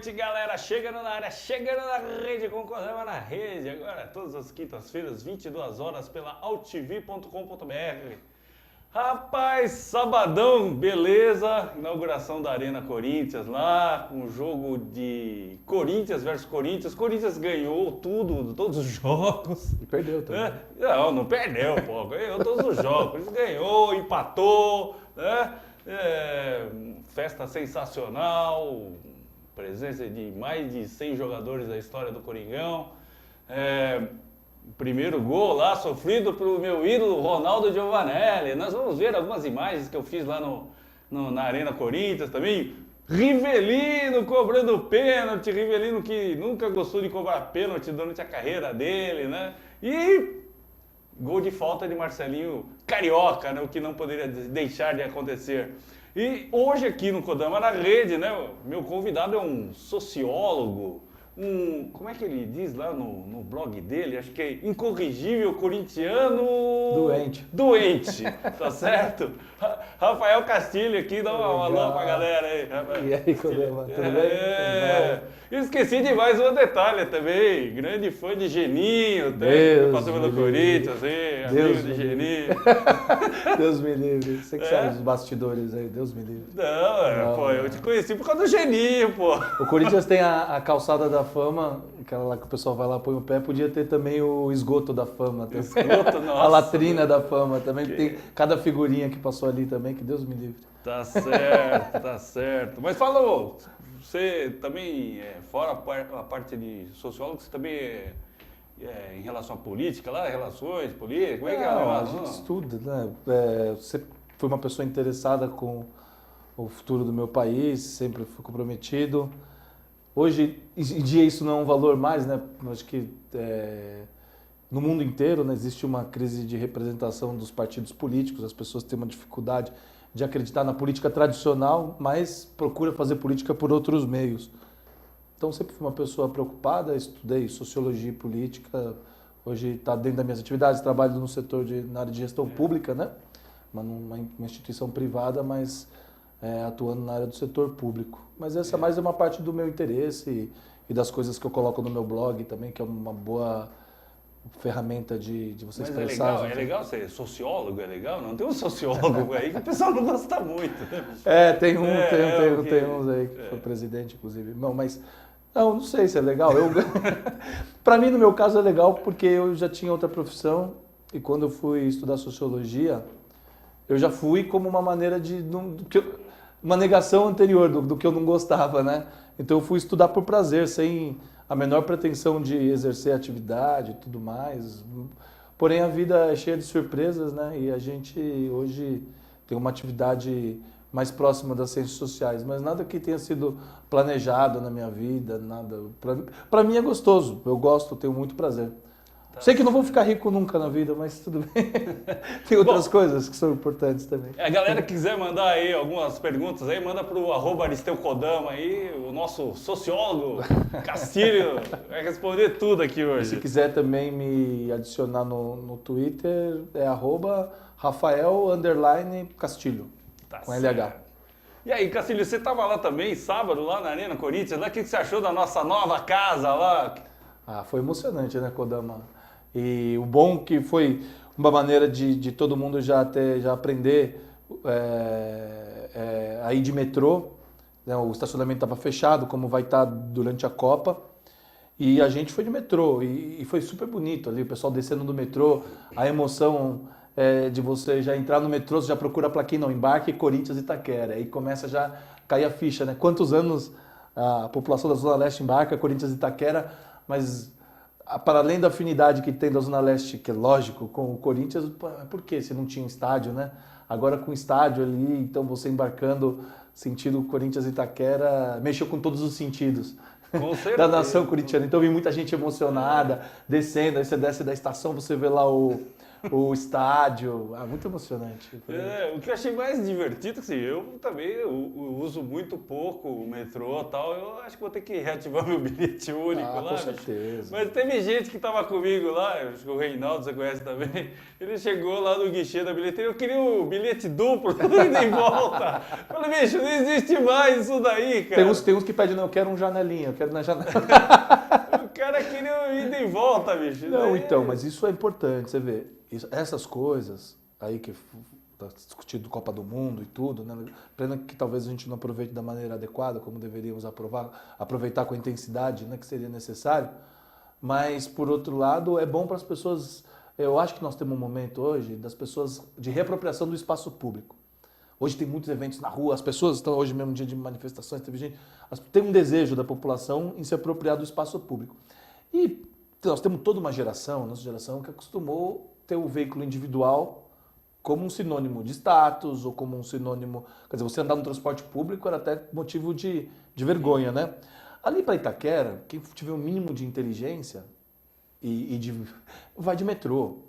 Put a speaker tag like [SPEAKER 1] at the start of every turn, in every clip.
[SPEAKER 1] noite, galera. Chegando na área, chegando na rede, com o Kodama na rede. Agora, todas as quintas-feiras, 22 horas, pela altv.com.br. Rapaz, sabadão, beleza. Inauguração da Arena Corinthians lá, com o jogo de Corinthians versus Corinthians. Corinthians ganhou tudo, todos os jogos.
[SPEAKER 2] E perdeu também.
[SPEAKER 1] Não perdeu, pô. Ganhou todos os jogos. Ele ganhou, empatou, né? Festa sensacional, presença de mais de 100 jogadores da história do Coringão. Primeiro gol lá, sofrido pelo meu ídolo Ronaldo Giovanelli. Nós vamos ver algumas imagens que eu fiz lá na Arena Corinthians também. Rivelino cobrando pênalti, Rivelino que nunca gostou de cobrar pênalti durante a carreira dele, né? E gol de falta de Marcelinho Carioca, né? O que não poderia deixar de acontecer. E hoje aqui no Kodama na Rede, né? Meu convidado é um sociólogo, como é que ele diz lá no blog dele? Acho que é incorrigível corintiano... Doente, tá certo? Rafael Castilho aqui, dá um alô pra galera aí.
[SPEAKER 2] E aí, Kodama, tudo bem?
[SPEAKER 1] Esqueci de mais um detalhe também, grande fã de Geninho, que passou pelo Corinthians, amigo de Geninho.
[SPEAKER 2] Deus me livre, você que sabe dos bastidores aí, Deus me livre.
[SPEAKER 1] Pô, eu te conheci por causa do Geninho, pô.
[SPEAKER 2] O Corinthians tem a calçada da fama, aquela lá que o pessoal vai lá, põe o pé, podia ter também o esgoto da fama.
[SPEAKER 1] Esgoto, nossa.
[SPEAKER 2] A latrina da fama também, que tem cada figurinha que passou ali também, que Deus me livre.
[SPEAKER 1] Tá certo, tá certo. Mas fala, você também, fora a parte de sociólogo, você também em relação à política lá, relações políticas, como é que é?
[SPEAKER 2] A gente estuda, né? Você foi uma pessoa interessada com o futuro do meu país, sempre fui comprometido. Hoje em dia isso não é um valor mais, né? Acho que no mundo inteiro, né, existe uma crise de representação dos partidos políticos, as pessoas têm uma dificuldade de acreditar na política tradicional, mas procura fazer política por outros meios. Então sempre fui uma pessoa preocupada, estudei sociologia e política, hoje está dentro das minhas atividades, trabalho no setor na área de gestão pública, né? Uma instituição privada, mas atuando na área do setor público. Mas essa mais é uma parte do meu interesse e das coisas que eu coloco no meu blog também, que é uma boa ferramenta de você expressar.
[SPEAKER 1] É legal ser sociólogo, é legal? Não tem um sociólogo aí que o pessoal não gosta muito, né?
[SPEAKER 2] Tem uns aí que foi presidente, inclusive. Não sei se é legal. Para mim, no meu caso, é legal porque eu já tinha outra profissão e quando eu fui estudar sociologia, eu já fui como uma maneira uma negação anterior do que eu não gostava, né? Então eu fui estudar por prazer, sem a menor pretensão de exercer atividade e tudo mais. Porém, a vida é cheia de surpresas, né? E a gente hoje tem uma atividade mais próxima das ciências sociais, mas nada que tenha sido planejado na minha vida, nada. Para mim é gostoso, eu gosto, tenho muito prazer. Sei que não vou ficar rico nunca na vida, mas tudo bem. Tem outras coisas que são importantes também.
[SPEAKER 1] A galera que quiser mandar aí algumas perguntas aí, manda pro @AristeuKodama aí, o nosso sociólogo Castilho vai responder tudo aqui hoje.
[SPEAKER 2] E se quiser também me adicionar no Twitter, é @Rafael_Castilho, com LH.
[SPEAKER 1] E aí, Castilho, você tava lá também, sábado, lá na Arena Corinthians, né? O que você achou da nossa nova casa lá?
[SPEAKER 2] Foi emocionante, né, Kodama? E o bom que foi uma maneira de todo mundo já aprender a ir de metrô, né? O estacionamento estava fechado, como vai estar durante a Copa, e a gente foi de metrô, e foi super bonito ali, o pessoal descendo do metrô, a emoção de você já entrar no metrô, você já procura a plaquinha, não, embarque Corinthians Itaquera, aí começa já a cair a ficha, né? Quantos anos a população da Zona Leste embarca Corinthians Itaquera, mas para além da afinidade que tem da Zona Leste, que é lógico, com o Corinthians, por que se não tinha um estádio, né? Agora com o estádio ali, então você embarcando sentido Corinthians Itaquera, mexeu com todos os sentidos da nação corintiana. Então vi muita gente emocionada, descendo, aí você desce da estação, você vê lá o o estádio. Muito emocionante.
[SPEAKER 1] O que eu achei mais divertido, assim, eu também eu uso muito pouco o metrô e tal, eu acho que vou ter que reativar meu bilhete único lá.
[SPEAKER 2] Com certeza.
[SPEAKER 1] Mas teve gente que tava comigo lá, acho que o Reinaldo, você conhece também, ele chegou lá no guichê da bilheteria, eu queria o bilhete duplo, ida e volta. Falei, bicho, não existe mais isso daí, cara.
[SPEAKER 2] Tem uns que pedem, não, eu quero um janelinha, eu quero na janela.
[SPEAKER 1] O cara queria ida e volta, bicho.
[SPEAKER 2] Não, então, mas isso é importante, você vê. Essas coisas aí que está discutido Copa do Mundo e tudo, né? Pena que talvez a gente não aproveite da maneira adequada, como deveríamos aproveitar com a intensidade, né, que seria necessário. Mas, por outro lado, é bom para as pessoas. Eu acho que nós temos um momento hoje das pessoas de reapropriação do espaço público. Hoje tem muitos eventos na rua, as pessoas estão hoje mesmo dia de manifestações, teve gente, tem um desejo da população em se apropriar do espaço público. E nós temos toda uma geração, nossa geração, que acostumou ter o veículo individual como um sinônimo de status ou como um sinônimo... Quer dizer, você andar no transporte público era até motivo de vergonha, né? Ali para Itaquera, quem tiver um mínimo de inteligência vai de metrô.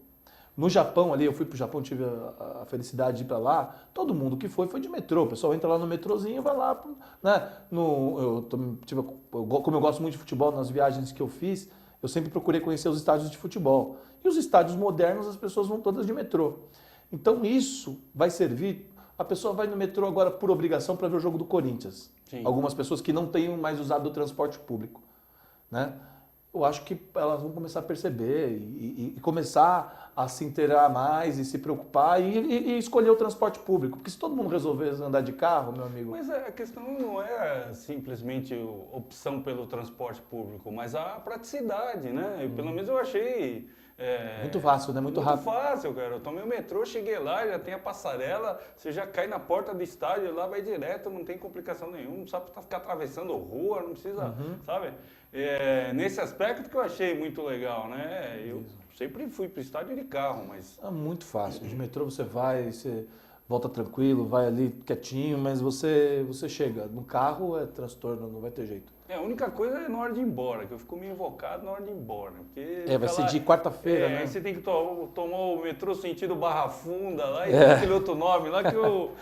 [SPEAKER 2] No Japão ali, eu fui para o Japão, tive a felicidade de ir para lá, todo mundo que foi de metrô. O pessoal entra lá no metrozinho e vai lá, né? Como eu gosto muito de futebol, nas viagens que eu fiz, eu sempre procurei conhecer os estádios de futebol. E os estádios modernos, as pessoas vão todas de metrô. Então isso vai servir, a pessoa vai no metrô agora por obrigação para ver o jogo do Corinthians. Sim. Algumas pessoas que não tenham mais usado o transporte público, né? Eu acho que elas vão começar a perceber e começar a se inteirar mais e se preocupar e escolher o transporte público. Porque se todo mundo resolver andar de carro, meu amigo...
[SPEAKER 1] Mas a questão não é simplesmente opção pelo transporte público, mas a praticidade, né? Pelo menos eu achei...
[SPEAKER 2] muito fácil, né? Muito rápido.
[SPEAKER 1] Muito fácil, cara. Eu tomei o metrô, cheguei lá, já tem a passarela, você já cai na porta do estádio, lá vai direto, não tem complicação nenhuma, não precisa ficar atravessando rua, não precisa, sabe? Nesse aspecto que eu achei muito legal, né? Eu sempre fui pro estádio de carro, mas...
[SPEAKER 2] É muito fácil. De metrô você vai, você volta tranquilo, vai ali quietinho, mas você chega. No carro é transtorno, não vai ter jeito.
[SPEAKER 1] A única coisa é na hora de ir embora, que eu fico meio invocado na hora de ir embora. Porque
[SPEAKER 2] vai ser de quarta-feira, né?
[SPEAKER 1] Aí você tem que tomar o metrô sentido Barra Funda lá e tem aquele outro nome lá que eu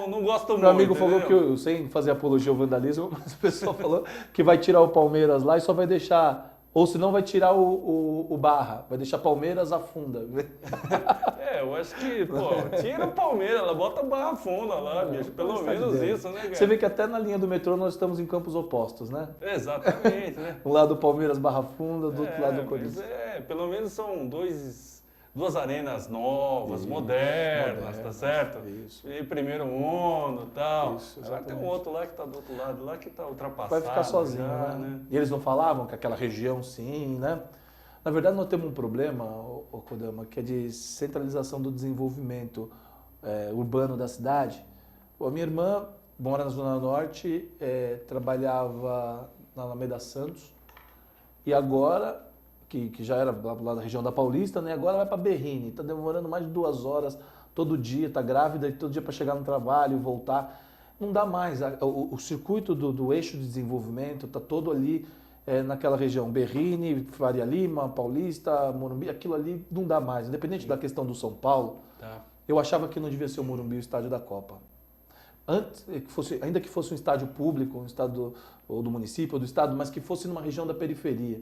[SPEAKER 1] não gosto muito.
[SPEAKER 2] Meu amigo falou que, sem fazer apologia ao vandalismo, mas o pessoal falou que vai tirar o Palmeiras lá e só vai deixar... Ou se não vai tirar o Barra, vai deixar Palmeiras a Funda.
[SPEAKER 1] Eu acho que, tira o Palmeiras, ela bota a Barra Funda lá, bicho. Pelo menos isso, né, cara?
[SPEAKER 2] Você vê que até na linha do metrô nós estamos em campos opostos, né?
[SPEAKER 1] Exatamente, né?
[SPEAKER 2] Um lado Palmeiras Barra Funda, do outro lado Corinthians.
[SPEAKER 1] Pelo menos são duas arenas novas, modernas, tá certo?
[SPEAKER 2] Isso.
[SPEAKER 1] E primeiro mundo e tal.
[SPEAKER 2] Isso,
[SPEAKER 1] agora tem um outro lá que tá do outro lado, lá que tá ultrapassado.
[SPEAKER 2] Vai ficar sozinho,
[SPEAKER 1] já,
[SPEAKER 2] né? E eles não falavam que aquela região sim, né? Na verdade, nós temos um problema, Kodama, que é de centralização do desenvolvimento urbano da cidade. A minha irmã mora na Zona Norte, trabalhava na Alameda Santos, e agora... Que já era lá da região da Paulista, né? Agora vai para Berrini, está demorando mais de 2 horas todo dia, está grávida e todo dia para chegar no trabalho e voltar. Não dá mais. O circuito do eixo de desenvolvimento está todo ali naquela região. Berrini, Faria Lima, Paulista, Morumbi, aquilo ali não dá mais. Independente da questão do São Paulo, eu achava que não devia ser o Morumbi o estádio da Copa. Ainda que fosse um estádio público, um estádio ou do município ou do estado, mas que fosse numa região da periferia.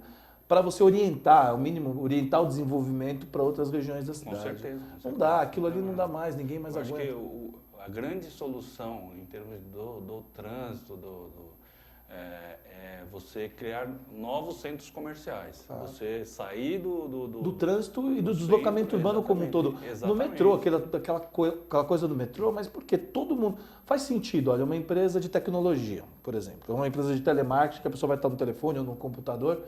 [SPEAKER 2] Para você orientar, ao mínimo, orientar o desenvolvimento para outras regiões da cidade.
[SPEAKER 1] Com certeza.
[SPEAKER 2] Não dá, aquilo ali não dá mais, ninguém mais aguenta.
[SPEAKER 1] Acho que a grande solução em termos do trânsito, é você criar novos centros comerciais. Você sair do
[SPEAKER 2] trânsito e do deslocamento urbano como um todo.
[SPEAKER 1] Exatamente.
[SPEAKER 2] No metrô, aquela coisa do metrô, mas porque todo mundo... Faz sentido, olha, uma empresa de tecnologia, por exemplo, uma empresa de telemarketing, que a pessoa vai estar no telefone ou no computador...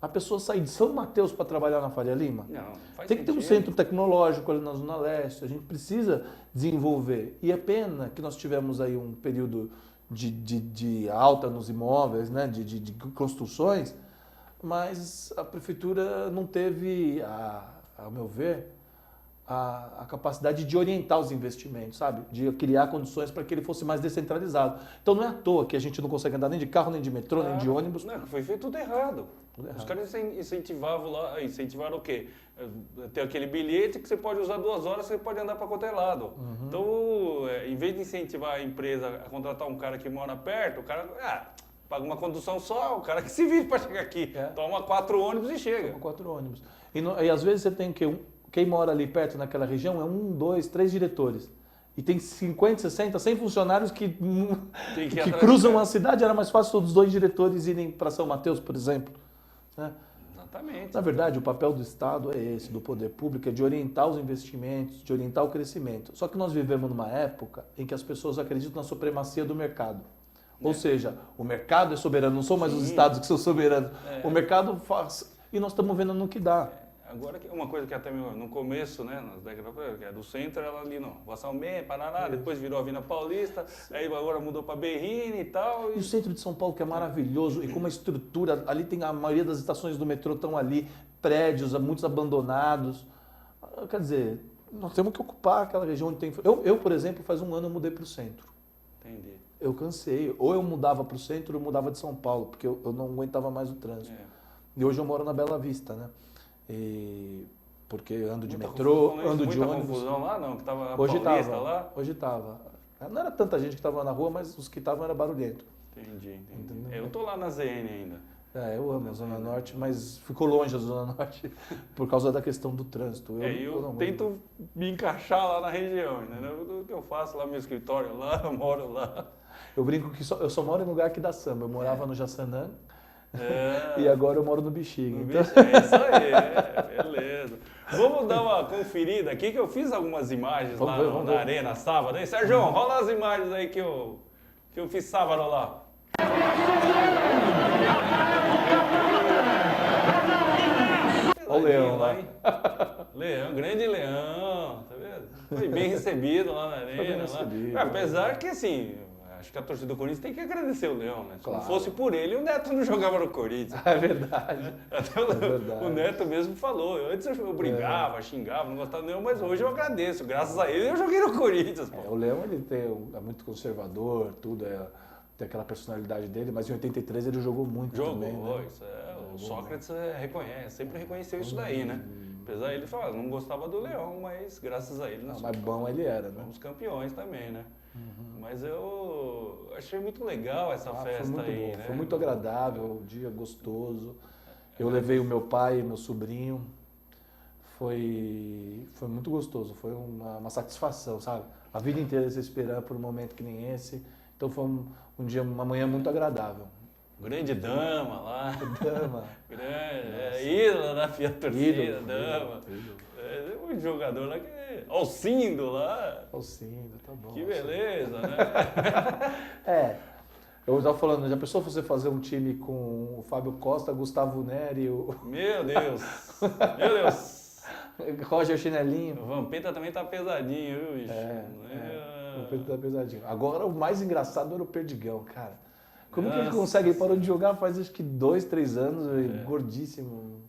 [SPEAKER 2] A pessoa sair de São Mateus para trabalhar na Faria Lima?
[SPEAKER 1] Não, faz
[SPEAKER 2] Tem que ter um centro tecnológico ali na Zona Leste, a gente precisa desenvolver. E é pena que nós tivemos aí um período de alta nos imóveis, né, de construções, mas a prefeitura não teve, ao meu ver, a capacidade de orientar os investimentos, sabe? De criar condições para que ele fosse mais descentralizado. Então não é à toa que a gente não consegue andar nem de carro, nem de metrô, nem de ônibus.
[SPEAKER 1] Não, foi feito tudo errado. Os caras incentivaram o quê? Tem aquele bilhete que você pode usar 2 horas, você pode andar para qualquer lado. Então, em vez de incentivar a empresa a contratar um cara que mora perto, o cara paga uma condução só, o cara que se vive para chegar aqui. Toma 4 ônibus e chega.
[SPEAKER 2] Toma 4 ônibus. E às vezes você tem quem mora ali perto naquela região é 1, 2, 3 diretores. E tem 50, 60, 100 funcionários que cruzam a cidade. Era mais fácil os 2 diretores irem para São Mateus, por exemplo. Né?
[SPEAKER 1] Exatamente.
[SPEAKER 2] Na verdade, o papel do Estado é esse, do poder público, é de orientar os investimentos, de orientar o crescimento. Só que nós vivemos numa época em que as pessoas acreditam na supremacia do mercado. Ou seja, o mercado é soberano, não são mais os estados que são soberanos. O mercado faz. E nós estamos vendo no que dá.
[SPEAKER 1] Agora, uma coisa que até no começo, né, nas décadas, que é do centro, ela ali no Vassalmé, Paraná, depois virou a Avenida Paulista, aí agora mudou para Berrini e tal.
[SPEAKER 2] E o centro de São Paulo, que é maravilhoso, e com uma estrutura, ali tem a maioria das estações do metrô estão ali, prédios, muitos abandonados. Quer dizer, nós temos que ocupar aquela região onde tem... Eu, por exemplo, faz 1 ano eu mudei para o centro.
[SPEAKER 1] Entendi.
[SPEAKER 2] Eu cansei. Ou eu mudava para o centro ou eu mudava de São Paulo, porque eu não aguentava mais o trânsito. E hoje eu moro na Bela Vista, né? Porque ando de metrô, ando de ônibus.
[SPEAKER 1] Confusão lá, não? Que tava
[SPEAKER 2] Hoje
[SPEAKER 1] Paulista lá?
[SPEAKER 2] Hoje estava. Não era tanta gente que estava na rua, mas os que estavam era barulhento.
[SPEAKER 1] Entendi. Eu tô lá na ZN ainda.
[SPEAKER 2] Eu amo a Zona Norte, mas ficou longe a Zona Norte por causa da questão do trânsito.
[SPEAKER 1] Eu tento me encaixar lá na região, entendeu? O que eu faço lá no meu escritório, lá, eu moro lá.
[SPEAKER 2] Eu brinco que eu só moro em lugar que dá samba. Eu morava no Jaçanã. E agora eu moro no Bexiga.
[SPEAKER 1] Então... É isso aí, beleza. Vamos dar uma conferida aqui, que eu fiz algumas imagens lá na Arena sábado. Aí, Sérgio, rola as imagens aí que eu fiz sábado lá.
[SPEAKER 2] Olha o Leão lá.
[SPEAKER 1] Leão, grande Leão, tá vendo? Foi bem recebido lá na Arena. Apesar que, assim... Acho que a torcida do Corinthians tem que agradecer o Leão, né? Se não fosse por ele, o Neto não jogava no Corinthians.
[SPEAKER 2] É verdade.
[SPEAKER 1] Até o Neto mesmo falou. Antes eu brigava, xingava, não gostava do Leão, mas hoje eu agradeço. Graças a ele eu joguei no Corinthians.
[SPEAKER 2] O Leão ele é muito conservador, tudo, tem aquela personalidade dele, mas em 83 ele jogou muito também. Né?
[SPEAKER 1] Isso o Sócrates sempre reconheceu isso daí, né? Apesar de ele falar, não gostava do Leão, mas graças a ele...
[SPEAKER 2] Mas bom ele era, né?
[SPEAKER 1] Fomos campeões também, né? Mas eu achei muito legal essa festa
[SPEAKER 2] foi muito
[SPEAKER 1] aí,
[SPEAKER 2] bom,
[SPEAKER 1] né?
[SPEAKER 2] Foi muito agradável, um dia gostoso. Eu levei o meu pai e meu sobrinho. Foi muito gostoso, foi uma satisfação, sabe? A vida inteira se esperar por um momento que nem esse. Então foi um dia, uma manhã muito agradável.
[SPEAKER 1] Grande Dama lá.
[SPEAKER 2] Dama.
[SPEAKER 1] Grande, ídolo da torcida, Dama. Um jogador lá que... Alcindo lá.
[SPEAKER 2] Alcindo, tá bom.
[SPEAKER 1] Que beleza, né?
[SPEAKER 2] Eu estava falando, já pensou você fazer um time com o Fábio Costa, Gustavo Neri,
[SPEAKER 1] Meu Deus! Meu Deus!
[SPEAKER 2] Roger Chinelinho.
[SPEAKER 1] O Vampeta também tá pesadinho, viu, bicho?
[SPEAKER 2] O Vampeta tá pesadinho. Agora, o mais engraçado era o Perdigão, cara. Como que ele consegue? Ele parou de jogar faz acho que 2, 3 anos, gordíssimo.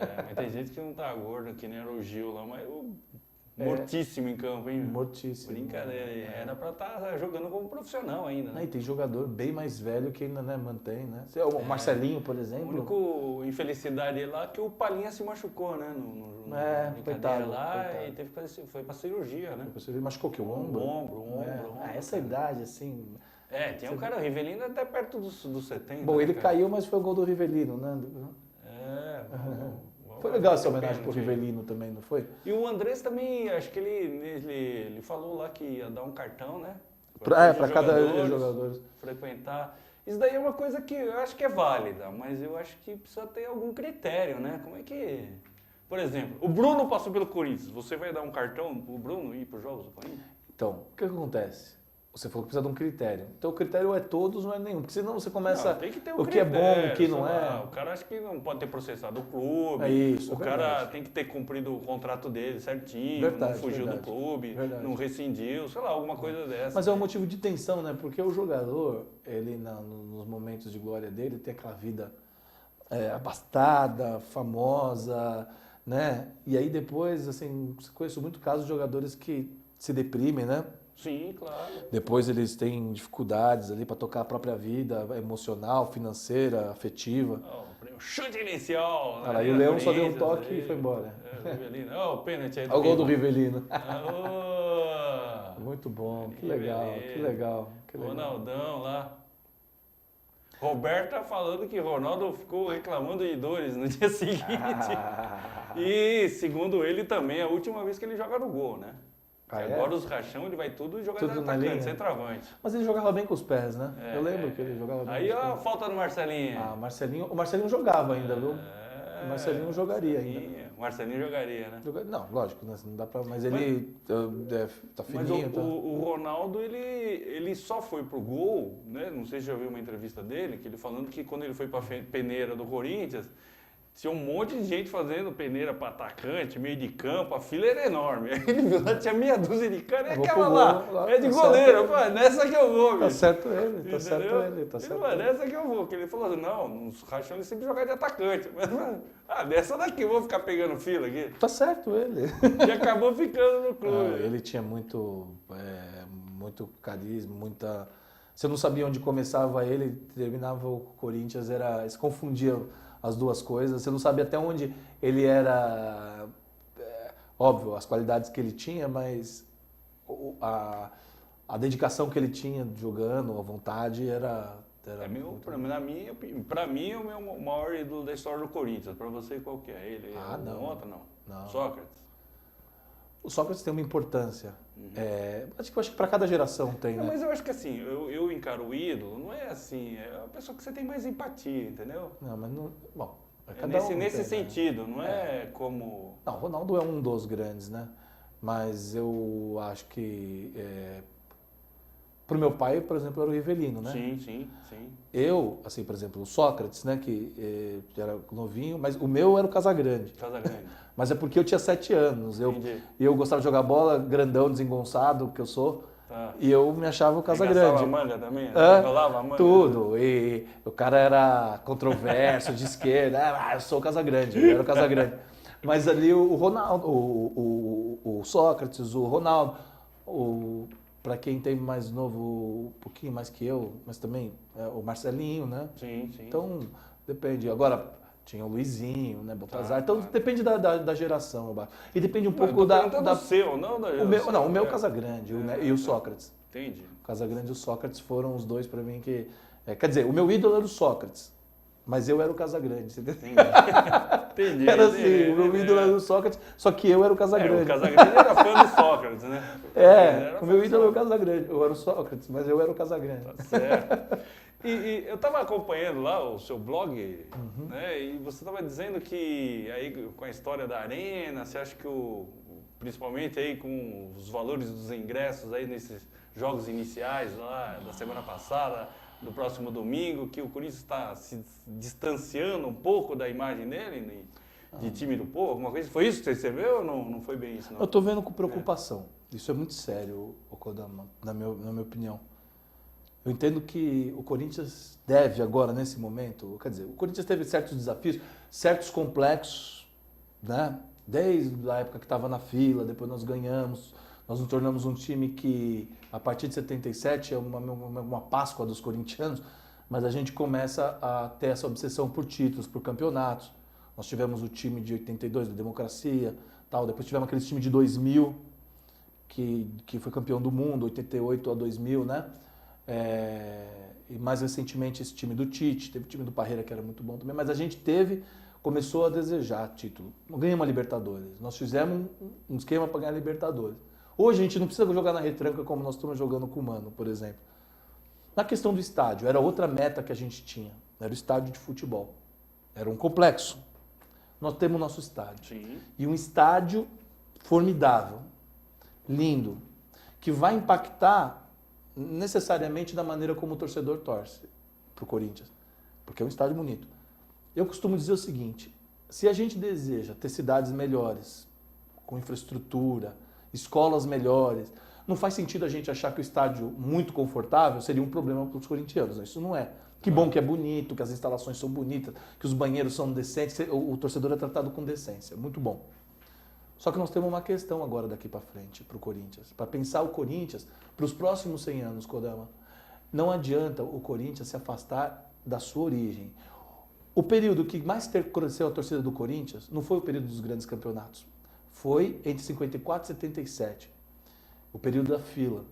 [SPEAKER 1] Mas tem gente que não tá gordo, que nem era o Gil lá, mas mortíssimo em campo, hein?
[SPEAKER 2] Mortíssimo.
[SPEAKER 1] Brincadeira, era pra estar jogando como profissional ainda, né?
[SPEAKER 2] E tem jogador bem mais velho que ainda mantém, né? O Marcelinho, por exemplo.
[SPEAKER 1] A única infelicidade lá que o Palinha se machucou, né?
[SPEAKER 2] Coitado.
[SPEAKER 1] Lá e teve que foi pra cirurgia, né?
[SPEAKER 2] Ele machucou o quê? O ombro?
[SPEAKER 1] O ombro.
[SPEAKER 2] Essa idade, assim...
[SPEAKER 1] Tinha um cara, o Rivelino até perto dos 70.
[SPEAKER 2] Bom, ele caiu, mas foi o gol do Rivelino, né? Foi legal essa homenagem pro Rivelino também, não foi?
[SPEAKER 1] E o Andrés também, acho que ele falou lá que ia dar um cartão, né?
[SPEAKER 2] Para cada jogador
[SPEAKER 1] frequentar. Isso daí é uma coisa que eu acho que é válida, mas eu acho que precisa ter algum critério, né? Como é que... Por exemplo, o Bruno passou pelo Corinthians. Você vai dar um cartão pro Bruno ir para os jogos do Corinthians?
[SPEAKER 2] Então, o que acontece? Você falou que precisa de um critério. Então o critério é todos, não é nenhum. Porque senão você começa...
[SPEAKER 1] tem que ter
[SPEAKER 2] o que é bom, o que não é.
[SPEAKER 1] O cara acha que não pode ter processado o clube.
[SPEAKER 2] Isso,
[SPEAKER 1] o cara tem que ter cumprido o contrato dele certinho, não fugiu do clube, não rescindiu, sei lá, alguma coisa dessa.
[SPEAKER 2] Mas é um motivo de tensão, né? Porque o jogador, ele nos momentos de glória dele, tem aquela vida abastada, famosa, né? E aí depois, assim, conheço muito casos de jogadores que se deprimem, né?
[SPEAKER 1] Sim, claro.
[SPEAKER 2] Depois eles têm dificuldades ali para tocar a própria vida emocional, financeira, afetiva.
[SPEAKER 1] Prêmio chute inicial.
[SPEAKER 2] Olha lá, e o Leão só deu um toque e foi embora.
[SPEAKER 1] O Rivelino. Ó, o pênalti aí do
[SPEAKER 2] Olha o gol do Rivelino.
[SPEAKER 1] Aô!
[SPEAKER 2] Muito bom, que legal, que legal, que legal.
[SPEAKER 1] Ronaldão lá. Roberto tá falando que Ronaldo ficou reclamando de dores no dia seguinte. E, segundo ele, também é a última vez que ele joga no gol, né? Agora os rachão ele vai tudo jogar
[SPEAKER 2] Tudo
[SPEAKER 1] de
[SPEAKER 2] na
[SPEAKER 1] atacante,
[SPEAKER 2] linha.
[SPEAKER 1] centroavante.
[SPEAKER 2] Mas ele jogava bem com os pés, né? Eu lembro que ele jogava bem
[SPEAKER 1] Aí,
[SPEAKER 2] com os
[SPEAKER 1] ó,
[SPEAKER 2] pés.
[SPEAKER 1] falta do Marcelinho.
[SPEAKER 2] O Marcelinho jogava ainda, viu? O Marcelinho jogaria ainda.
[SPEAKER 1] O Marcelinho jogaria, né?
[SPEAKER 2] Não, lógico, né? Não dá pra... Mas ele tá
[SPEAKER 1] Mas
[SPEAKER 2] fininho.
[SPEAKER 1] o Ronaldo, ele só foi pro gol, né? Não sei se já viu uma entrevista dele, que ele falando que quando ele foi pra peneira do Corinthians, tinha um monte de gente fazendo peneira para atacante, meio de campo, a fila era enorme. Aí ele viu lá, tinha meia dúzia de cara, e aquela lá, é de goleiro. Eu falei, nessa que eu vou,
[SPEAKER 2] Tá
[SPEAKER 1] bicho.
[SPEAKER 2] certo ele, tá
[SPEAKER 1] Entendeu?
[SPEAKER 2] certo ele, tá certo
[SPEAKER 1] Falei,
[SPEAKER 2] ele.
[SPEAKER 1] nessa que eu vou. Que ele falou assim, não, nos rachão ele sempre jogar de atacante. Mas, dessa daqui eu vou ficar pegando fila aqui.
[SPEAKER 2] Tá certo ele.
[SPEAKER 1] E acabou ficando no clube.
[SPEAKER 2] Ele tinha muito carisma, muita... Você não sabia onde começava ele, terminava o Corinthians, se confundia as duas coisas. Você não sabia até onde ele era... óbvio, as qualidades que ele tinha, mas a dedicação que ele tinha jogando, a vontade era
[SPEAKER 1] Pra mim, o meu maior ídolo da história do Corinthians. Pra você, qual que é? Ele é
[SPEAKER 2] não.
[SPEAKER 1] Monta, não?
[SPEAKER 2] Não.
[SPEAKER 1] Sócrates?
[SPEAKER 2] O Sócrates tem uma importância. Acho que para cada geração tem, né?
[SPEAKER 1] Mas eu acho que assim, eu encaro o ídolo, não é assim, é a pessoa que você tem mais empatia, entendeu?
[SPEAKER 2] Não, mas não... Bom,
[SPEAKER 1] nesse sentido, não é como...
[SPEAKER 2] Não, o Ronaldo é um dos grandes, né? Mas eu acho que... Pro meu pai, por exemplo, era o Rivelino, né?
[SPEAKER 1] Sim.
[SPEAKER 2] Eu, assim, por exemplo, o Sócrates, né? Que era novinho, mas o meu era o Casagrande. Mas é porque eu tinha 7 anos. Eu gostava de jogar bola, grandão, desengonçado, que eu sou.
[SPEAKER 1] Tá.
[SPEAKER 2] E eu me achava o Casagrande.
[SPEAKER 1] Gastava a manga também?
[SPEAKER 2] Rolava a manga? Tudo. E o cara era controverso, de esquerda. Eu sou o Casagrande, eu era o Casagrande. Mas ali o Ronaldo, o Sócrates, o Ronaldo, para quem tem mais novo, um pouquinho mais que eu, mas também o Marcelinho, né?
[SPEAKER 1] Sim.
[SPEAKER 2] Então, depende. Agora, tinha o Luizinho, né? Baltazar. Então, depende da geração, eu acho. E depende um pouco da...
[SPEAKER 1] seu, não da geração.
[SPEAKER 2] O meu Casagrande e o Sócrates.
[SPEAKER 1] Entendi.
[SPEAKER 2] O Casagrande e o Sócrates foram os dois para mim que... quer dizer, o meu ídolo era o Sócrates, mas eu era o Casagrande.
[SPEAKER 1] Entendi.
[SPEAKER 2] Era assim, o meu ídolo era o Sócrates, só que eu era o Casagrande.
[SPEAKER 1] O Casagrande era fã do Sócrates, né?
[SPEAKER 2] O meu ídolo era o Casagrande. Eu era o Sócrates, mas eu era o Casagrande.
[SPEAKER 1] Tá certo. E eu estava acompanhando lá o seu blog, né? E você estava dizendo que aí com a história da Arena, você acha que principalmente aí com os valores dos ingressos aí nesses jogos iniciais lá da semana passada, do próximo domingo, que o Corinthians está se distanciando um pouco da imagem dele, de time do povo, alguma coisa? Foi isso que você escreveu ou não foi bem isso? Não?
[SPEAKER 2] Eu estou vendo com preocupação. Isso é muito sério, Kodama, na minha opinião. Eu entendo que o Corinthians deve agora, nesse momento, quer dizer, o Corinthians teve certos desafios, certos complexos, né? Desde a época que estava na fila, depois nós ganhamos, nós nos tornamos um time que, a partir de 77, é uma Páscoa dos corintianos, mas a gente começa a ter essa obsessão por títulos, por campeonatos. Nós tivemos o time de 82, da Democracia, tal. Depois tivemos aquele time de 2000, que foi campeão do mundo, 88 a 2000, né? E mais recentemente esse time do Tite, teve o time do Parreira que era muito bom também, mas a gente começou a desejar título. Ganhamos uma Libertadores, nós fizemos um esquema para ganhar a Libertadores. Hoje a gente não precisa jogar na retranca como nós estamos jogando com o Mano, por exemplo. Na questão do estádio, era outra meta que a gente tinha, era o estádio de futebol. Era um complexo. Nós temos o nosso estádio.
[SPEAKER 1] Sim.
[SPEAKER 2] E um estádio formidável, lindo, que vai impactar necessariamente da maneira como o torcedor torce para o Corinthians, porque é um estádio bonito. Eu costumo dizer o seguinte, se a gente deseja ter cidades melhores, com infraestrutura, escolas melhores, não faz sentido a gente achar que o estádio muito confortável seria um problema para os corintianos, isso não é. Que bom que é bonito, que as instalações são bonitas, que os banheiros são decentes, o torcedor é tratado com decência, muito bom. Só que nós temos uma questão agora daqui para frente, para o Corinthians. Para pensar o Corinthians para os próximos 100 anos, Kodama. Não adianta o Corinthians se afastar da sua origem. O período que mais cresceu a torcida do Corinthians não foi o período dos grandes campeonatos. Foi entre 54 e 77. O período da fila.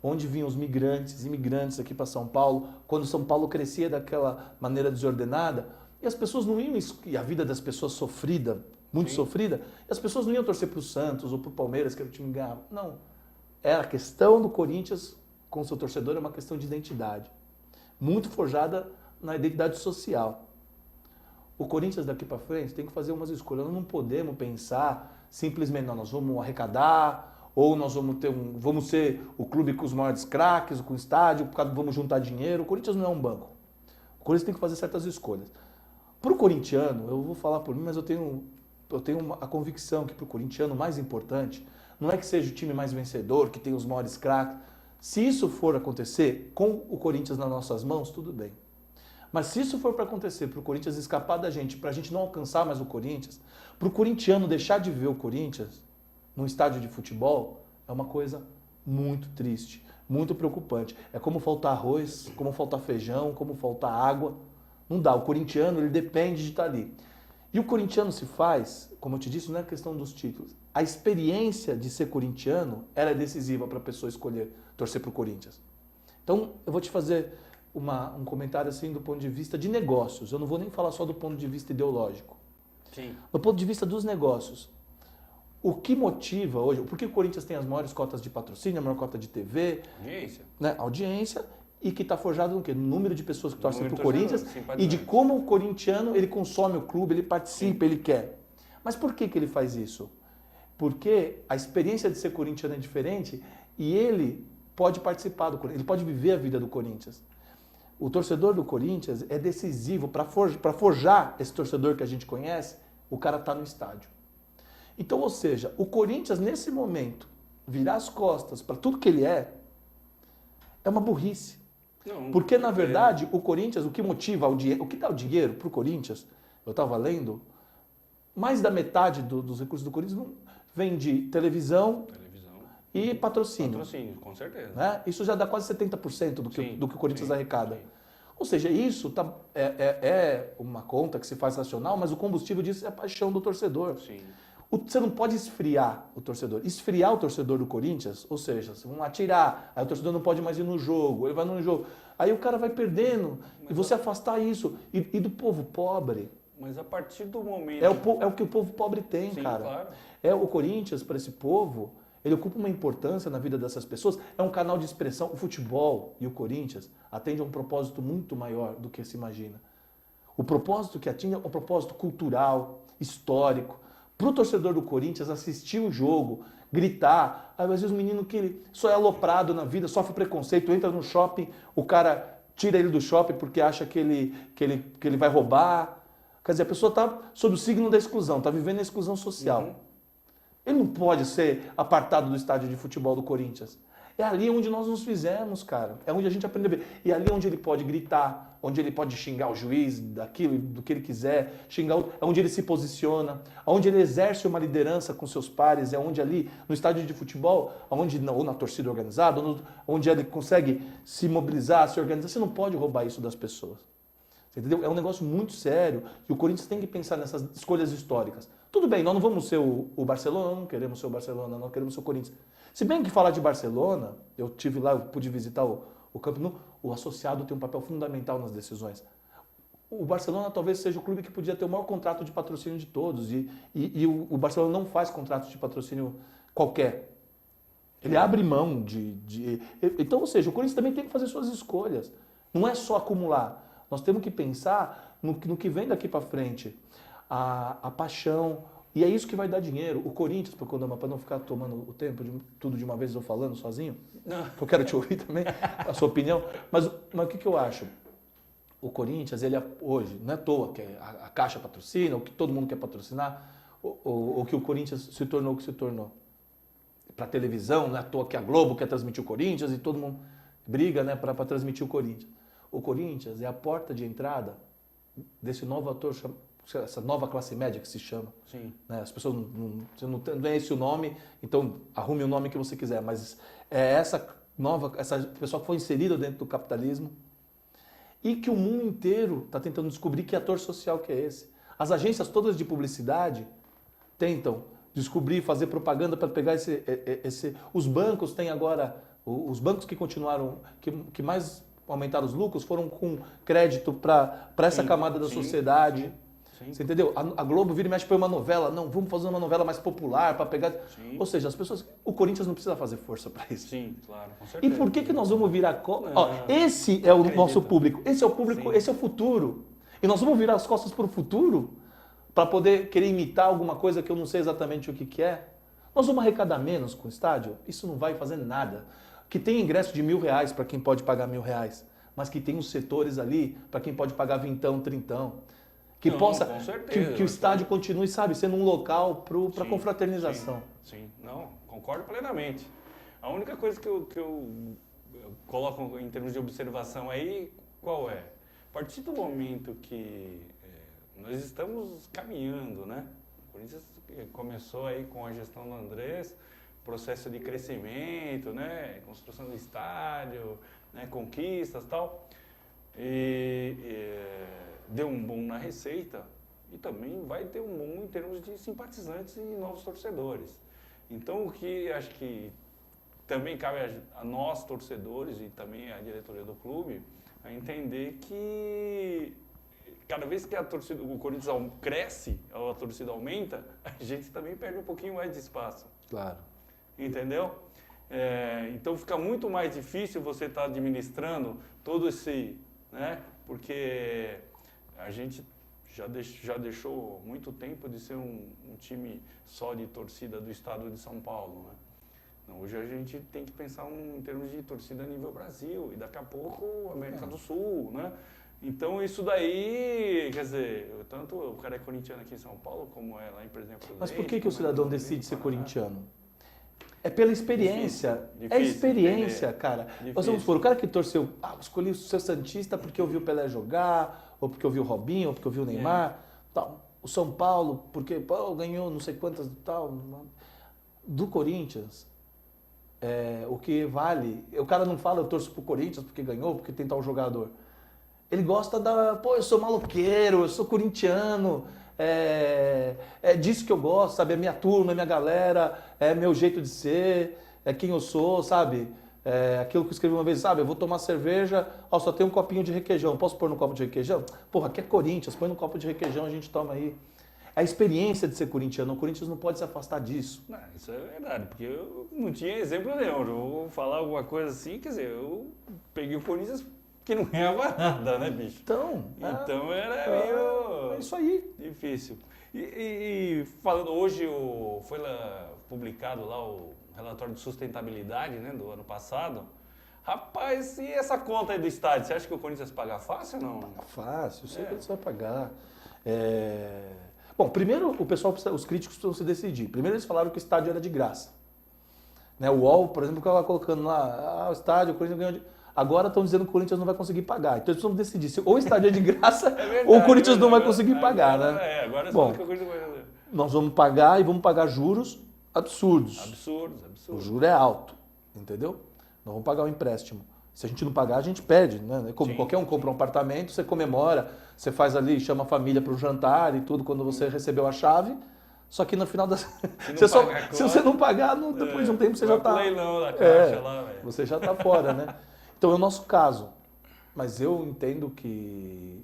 [SPEAKER 2] Onde vinham os migrantes, imigrantes aqui para São Paulo, quando São Paulo crescia daquela maneira desordenada, e as pessoas não iam, e a vida das pessoas sofrida, muito sofrida, e as pessoas não iam torcer para o Santos ou para o Palmeiras, que era o time que ganhava. Não. Era a questão do Corinthians com o seu torcedor, é uma questão de identidade. Muito forjada na identidade social. O Corinthians daqui para frente tem que fazer umas escolhas. Nós não podemos pensar simplesmente, não, nós vamos arrecadar, ou nós vamos ser o clube com os maiores craques, com o estádio, vamos juntar dinheiro. O Corinthians não é um banco. O Corinthians tem que fazer certas escolhas. Para o corintiano, eu vou falar por mim, mas eu tenho a convicção que para o corintiano o mais importante não é que seja o time mais vencedor, que tem os maiores craques. Se isso for acontecer com o Corinthians nas nossas mãos, tudo bem. Mas se isso for para acontecer, para o Corinthians escapar da gente, para a gente não alcançar mais o Corinthians, para o corintiano deixar de ver o Corinthians num estádio de futebol, é uma coisa muito triste, muito preocupante. É como faltar arroz, como faltar feijão, como faltar água. Não dá. O corintiano, ele depende de estar ali. E o corintiano se faz, como eu te disse, não é questão dos títulos. A experiência de ser corintiano, ela é decisiva para a pessoa escolher torcer para o Corinthians. Então, eu vou te fazer um comentário assim do ponto de vista de negócios. Eu não vou nem falar só do ponto de vista ideológico.
[SPEAKER 1] Sim.
[SPEAKER 2] Do ponto de vista dos negócios. O que motiva hoje, por que o Corinthians tem as maiores cotas de patrocínio, a maior cota de TV?
[SPEAKER 1] Audiência.
[SPEAKER 2] Né? Audiência. E que está forjado no quê? No número de pessoas que torcem para o
[SPEAKER 1] Número de
[SPEAKER 2] Corinthians
[SPEAKER 1] torcedores,
[SPEAKER 2] e de como o corintiano ele consome o clube, ele participa, ele quer. Mas por que ele faz isso? Porque a experiência de ser corintiano é diferente e ele pode participar do Corinthians, ele pode viver a vida do Corinthians. O torcedor do Corinthians é decisivo para forjar esse torcedor que a gente conhece, o cara está no estádio. Então, ou seja, o Corinthians nesse momento virar as costas para tudo que ele é uma burrice.
[SPEAKER 1] Não,
[SPEAKER 2] Porque, na verdade, o Corinthians, o que motiva, o que dá o dinheiro para o Corinthians, eu estava lendo, mais da metade dos recursos do Corinthians vem de televisão e patrocínio.
[SPEAKER 1] Patrocínio, com certeza.
[SPEAKER 2] Né? Isso já dá quase 70% do que o Corinthians arrecada.
[SPEAKER 1] Sim.
[SPEAKER 2] Ou seja, isso é uma conta que se faz racional, mas o combustível disso é a paixão do torcedor.
[SPEAKER 1] Sim.
[SPEAKER 2] Você não pode esfriar o torcedor. Esfriar o torcedor do Corinthians, ou seja, vão atirar, aí o torcedor não pode mais ir no jogo, ele vai no jogo. Aí o cara vai perdendo, e você afastar isso. E do povo pobre.
[SPEAKER 1] Mas a partir do momento...
[SPEAKER 2] É o que o povo pobre tem,
[SPEAKER 1] Sim,
[SPEAKER 2] cara.
[SPEAKER 1] Claro.
[SPEAKER 2] O Corinthians, para esse povo, ele ocupa uma importância na vida dessas pessoas. É um canal de expressão. O futebol e o Corinthians atendem a um propósito muito maior do que se imagina. O propósito que atinge é um propósito cultural, histórico. Para o torcedor do Corinthians assistir o jogo, gritar, às vezes o menino que ele só é aloprado na vida, sofre preconceito, entra no shopping, o cara tira ele do shopping porque acha que ele vai roubar. Quer dizer, a pessoa está sob o signo da exclusão, está vivendo a exclusão social.
[SPEAKER 1] Uhum.
[SPEAKER 2] Ele não pode ser apartado do estádio de futebol do Corinthians. É ali onde nós nos fizemos, cara. É onde a gente aprende a ver. E é ali onde ele pode gritar, onde ele pode xingar o juiz daquilo, do que ele quiser, xingar é onde ele se posiciona, onde ele exerce uma liderança com seus pares, é onde ali, no estádio de futebol, ou na torcida organizada, onde ele consegue se mobilizar, se organizar. Você não pode roubar isso das pessoas. Você entendeu? É um negócio muito sério e o Corinthians tem que pensar nessas escolhas históricas. Tudo bem, nós não vamos ser o Barcelona, não queremos ser o Barcelona, não queremos ser o Corinthians. Se bem que falar de Barcelona, eu tive lá, eu pude visitar o Camp Nou, o associado tem um papel fundamental nas decisões. O Barcelona talvez seja o clube que podia ter o maior contrato de patrocínio de todos e o Barcelona não faz contrato de patrocínio qualquer. Ele abre mão Então, ou seja, o Corinthians também tem que fazer suas escolhas. Não é só acumular. Nós temos que pensar no que vem daqui para frente. A paixão. E é isso que vai dar dinheiro. O Corinthians, para não ficar tomando o tempo de tudo de uma vez eu falando sozinho, que eu quero te ouvir também, a sua opinião. Mas o que eu acho? O Corinthians, ele hoje, não é à toa que a Caixa patrocina, ou que todo mundo quer patrocinar, ou que o Corinthians se tornou o que se tornou. Para televisão, não é à toa que a Globo quer transmitir o Corinthians e todo mundo briga, né, para transmitir o Corinthians. O Corinthians é a porta de entrada desse novo ator, essa nova classe média que se chama.
[SPEAKER 1] Sim.
[SPEAKER 2] Né? As pessoas não é esse o nome, então arrume o nome que você quiser, mas é essa pessoa que foi inserida dentro do capitalismo. e que o mundo inteiro está tentando descobrir que ator social que é esse. As agências todas de publicidade tentam descobrir, fazer propaganda para pegar esse... Os bancos têm agora... Os bancos que continuaram, que mais aumentaram os lucros foram com crédito para essa camada da sociedade.
[SPEAKER 1] Sim.
[SPEAKER 2] Você entendeu? A Globo vira e mexe para uma novela. Não, vamos fazer uma novela mais popular para pegar...
[SPEAKER 1] Sim.
[SPEAKER 2] Ou seja, as pessoas... O Corinthians não precisa fazer força para isso.
[SPEAKER 1] Sim, claro, com
[SPEAKER 2] E
[SPEAKER 1] certeza.
[SPEAKER 2] por que nós vamos virar... esse é o nosso público. Esse é o público,
[SPEAKER 1] Sim.
[SPEAKER 2] esse é o futuro. E nós vamos virar as costas para o futuro para poder querer imitar alguma coisa que eu não sei exatamente o que é. Nós vamos arrecadar menos com o estádio? Isso não vai fazer nada. Que tem ingresso de R$1.000 para quem pode pagar R$1.000, mas que tem os setores ali para quem pode pagar vintão, trintão. Que
[SPEAKER 1] Não,
[SPEAKER 2] possa,
[SPEAKER 1] com certeza,
[SPEAKER 2] que o estádio continue, sabe, sendo um local para
[SPEAKER 1] Sim,
[SPEAKER 2] confraternização.
[SPEAKER 1] Sim, não, concordo plenamente. A única coisa que eu coloco em termos de observação aí, qual é? A partir do momento que nós estamos caminhando, né? O Corinthians começou aí com a gestão do Andrés, processo de crescimento, né? Construção do estádio, né? Conquistas e tal. Deu um boom na receita e também vai ter um boom em termos de simpatizantes e novos torcedores. Então, o que acho que também cabe a nós, torcedores, e também a diretoria do clube, a entender que cada vez que o Corinthians cresce, ou a torcida aumenta, a gente também perde um pouquinho mais de espaço.
[SPEAKER 2] Claro.
[SPEAKER 1] Entendeu? Então fica muito mais difícil você estar administrando todo esse, né? Porque a gente já deixou muito tempo de ser um time só de torcida do estado de São Paulo, né? Então, hoje a gente tem que pensar em termos de torcida a nível Brasil e daqui a pouco América do Sul, né? Então isso daí, quer dizer, tanto o cara é corintiano aqui em São Paulo como é lá em Presidente Prudente.
[SPEAKER 2] Mas por que o cidadão decide ser corintiano? É pela experiência.
[SPEAKER 1] Difícil
[SPEAKER 2] é experiência,
[SPEAKER 1] entender.
[SPEAKER 2] cara.
[SPEAKER 1] Difícil.
[SPEAKER 2] Nós vamos supor, o cara que torceu, escolhi ser Santista porque eu vi o Pelé jogar, ou porque eu vi o Robinho, ou porque eu vi o Neymar. Tal. O São Paulo, porque ganhou não sei quantas tal. Do Corinthians, o que vale... O cara não fala, eu torço pro Corinthians porque ganhou, porque tem tal jogador. Ele gosta eu sou maloqueiro, eu sou corintiano, é disso que eu gosto, sabe? É minha turma, é minha galera, é meu jeito de ser, é quem eu sou, sabe? É aquilo que eu escrevi uma vez, sabe? Eu vou tomar cerveja, só tem um copinho de requeijão, posso pôr no copo de requeijão? Porra, aqui é Corinthians, põe no copo de requeijão, a gente toma aí. A experiência de ser corintiano, o Corinthians não pode se afastar disso.
[SPEAKER 1] Não, isso é verdade, porque eu não tinha exemplo nenhum. Eu vou falar alguma coisa assim, quer dizer, eu peguei o Corinthians que não ganhava nada, né, bicho?
[SPEAKER 2] Então
[SPEAKER 1] Era meio...
[SPEAKER 2] É isso aí.
[SPEAKER 1] Difícil. E falando, hoje foi publicado lá o relatório de sustentabilidade, né, do ano passado. Rapaz, e essa conta aí do estádio, você acha que o Corinthians paga fácil ou não?
[SPEAKER 2] Fácil, sei que você vai pagar. Bom, primeiro os críticos precisam se decidir. Primeiro eles falaram que o estádio era de graça. Né, o UOL, por exemplo, estava colocando lá, o estádio, o Corinthians ganhou de... Agora estão dizendo que o Corinthians não vai conseguir pagar. Então eles precisam decidir se ou o estádio é de graça
[SPEAKER 1] verdade,
[SPEAKER 2] ou o Corinthians não vai conseguir pagar,
[SPEAKER 1] agora,
[SPEAKER 2] né?
[SPEAKER 1] Agora
[SPEAKER 2] bom,
[SPEAKER 1] que o Corinthians vai...
[SPEAKER 2] Nós vamos pagar e vamos pagar juros absurdos.
[SPEAKER 1] Absurdos.
[SPEAKER 2] O juro é alto, entendeu? Nós vamos pagar o empréstimo. Se a gente não pagar, a gente perde, né? Como qualquer um compra um apartamento, você comemora, você faz ali, chama a família para o jantar e tudo quando você recebeu a chave. Só que no final das... Se você não pagar, depois de um tempo você já está...
[SPEAKER 1] leilão da caixa lá, velho.
[SPEAKER 2] Você já está fora, né? Então é o nosso caso. Mas eu entendo que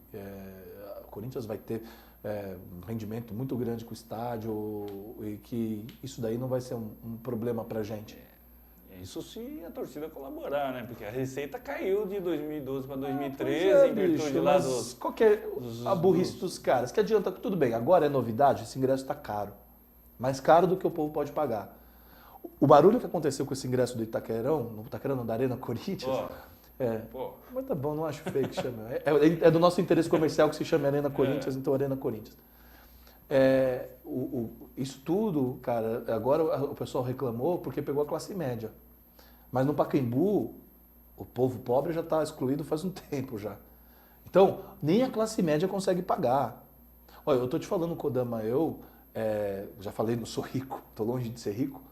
[SPEAKER 2] o Corinthians vai ter um rendimento muito grande com o estádio e que isso daí não vai ser um problema para a gente.
[SPEAKER 1] Isso se a torcida colaborar, né? Porque a receita caiu de 2012 para 2013 em virtude lá dos...
[SPEAKER 2] Qual que é a burrice dos caras? Que adianta? Tudo bem, agora é novidade, esse ingresso está caro. Mais caro do que o povo pode pagar. O barulho que aconteceu com esse ingresso do Itaquerão, da Arena Corinthians... Mas tá bom, não acho feio que chama. É do nosso interesse comercial que se chame Arena Corinthians, então Arena Corinthians. Isso tudo, cara, agora o pessoal reclamou porque pegou a classe média. Mas no Pacaembu, o povo pobre já está excluído faz um tempo já. Então, nem a classe média consegue pagar. Olha, eu estou te falando, Kodama, eu já falei, não sou rico, estou longe de ser rico,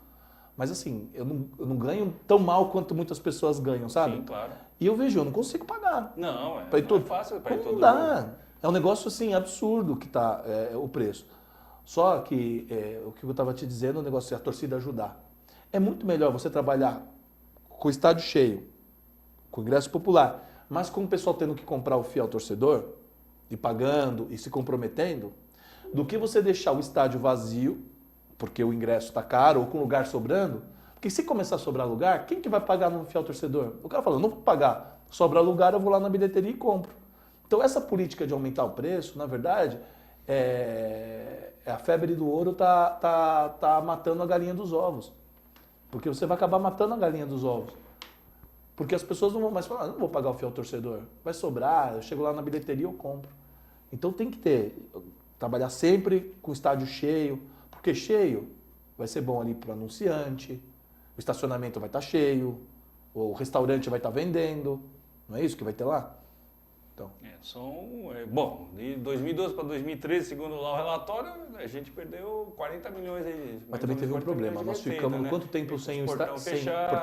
[SPEAKER 2] Mas assim, eu não ganho tão mal quanto muitas pessoas ganham, sabe?
[SPEAKER 1] Sim, claro.
[SPEAKER 2] E eu vejo, eu não consigo pagar.
[SPEAKER 1] Não,
[SPEAKER 2] Pra ir
[SPEAKER 1] não
[SPEAKER 2] todo-
[SPEAKER 1] é fácil para ir todo
[SPEAKER 2] Não
[SPEAKER 1] jogo.
[SPEAKER 2] dá. É um negócio assim absurdo que tá o preço. Só que o que eu estava te dizendo, o negócio é a torcida ajudar. É muito melhor você trabalhar com o estádio cheio, com ingresso popular, mas com o pessoal tendo que comprar o fiel torcedor e pagando e se comprometendo, do que você deixar o estádio vazio, porque o ingresso está caro ou com lugar sobrando. Porque se começar a sobrar lugar, quem que vai pagar no fiel torcedor? O cara fala, não vou pagar, sobra lugar, eu vou lá na bilheteria e compro. Então essa política de aumentar o preço, na verdade, a febre do ouro tá matando a galinha dos ovos. Porque você vai acabar matando a galinha dos ovos. Porque as pessoas não vão mais falar, não vou pagar o fiel torcedor. Vai sobrar, eu chego lá na bilheteria e eu compro. Então tem que trabalhar sempre com o estádio cheio. Porque cheio vai ser bom ali para o anunciante, o estacionamento vai estar cheio, o restaurante vai estar vendendo. Não é isso que vai ter lá? Então.
[SPEAKER 1] Bom, de 2012 para 2013, segundo lá o relatório, a gente perdeu 40 milhões aí.
[SPEAKER 2] Mas também teve um problema. Nós ficamos quanto tempo sem
[SPEAKER 1] portão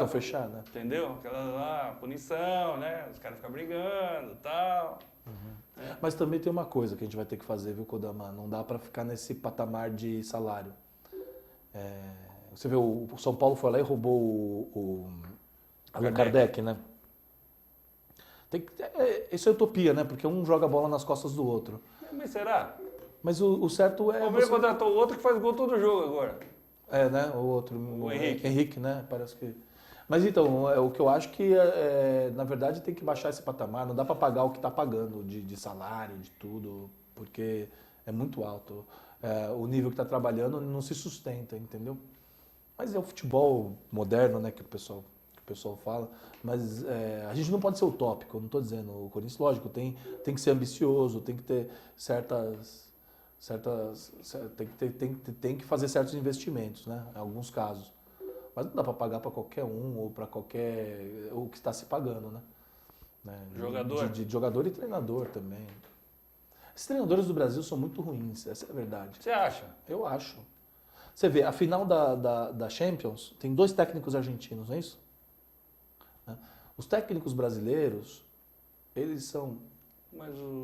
[SPEAKER 2] fechado, né?
[SPEAKER 1] Entendeu? Aquela lá, punição, né? Os caras ficam brigando e tal.
[SPEAKER 2] Mas também tem uma coisa que a gente vai ter que fazer, viu, Kodama? Não dá para ficar nesse patamar de salário. Você vê, o São Paulo foi lá e roubou o Allan Kardec, né? Isso é utopia, né? Porque um joga a bola nas costas do outro.
[SPEAKER 1] Mas será?
[SPEAKER 2] Mas o certo é...
[SPEAKER 1] O Palmeiras contratou o outro que faz gol todo jogo agora.
[SPEAKER 2] Né? O outro.
[SPEAKER 1] O Henrique.
[SPEAKER 2] Henrique, né? Parece que... Mas então, o que eu acho que, na verdade, tem que baixar esse patamar. Não dá para pagar o que está pagando de salário, de tudo, porque é muito alto. O nível que está trabalhando não se sustenta, entendeu? Mas é o futebol moderno, né, que o pessoal fala. Mas a gente não pode ser utópico, eu não estou dizendo. O Corinthians, lógico, tem que ser ambicioso, tem que ter tem que fazer certos investimentos, né, em alguns casos. Mas não dá para pagar para qualquer um ou para qualquer... o que está se pagando, né?
[SPEAKER 1] Jogador?
[SPEAKER 2] De jogador e treinador também. Esses treinadores do Brasil são muito ruins, essa é a verdade.
[SPEAKER 1] Você acha?
[SPEAKER 2] Eu acho. Você vê, a final da Champions tem 2 técnicos argentinos, não é isso? Os técnicos brasileiros, eles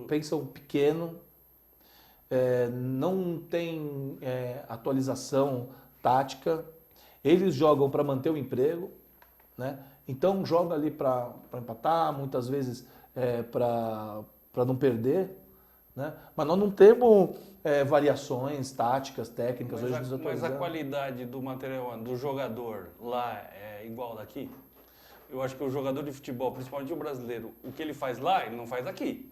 [SPEAKER 2] pensam pequeno, não tem atualização tática. Eles jogam para manter o emprego, né? Então joga ali para empatar, muitas vezes para não perder, né? Mas nós não temos variações táticas, técnicas hoje nos atualizando.
[SPEAKER 1] Mas a qualidade do material do jogador lá é igual daqui? Eu acho que o jogador de futebol, principalmente o brasileiro, o que ele faz lá, ele não faz aqui.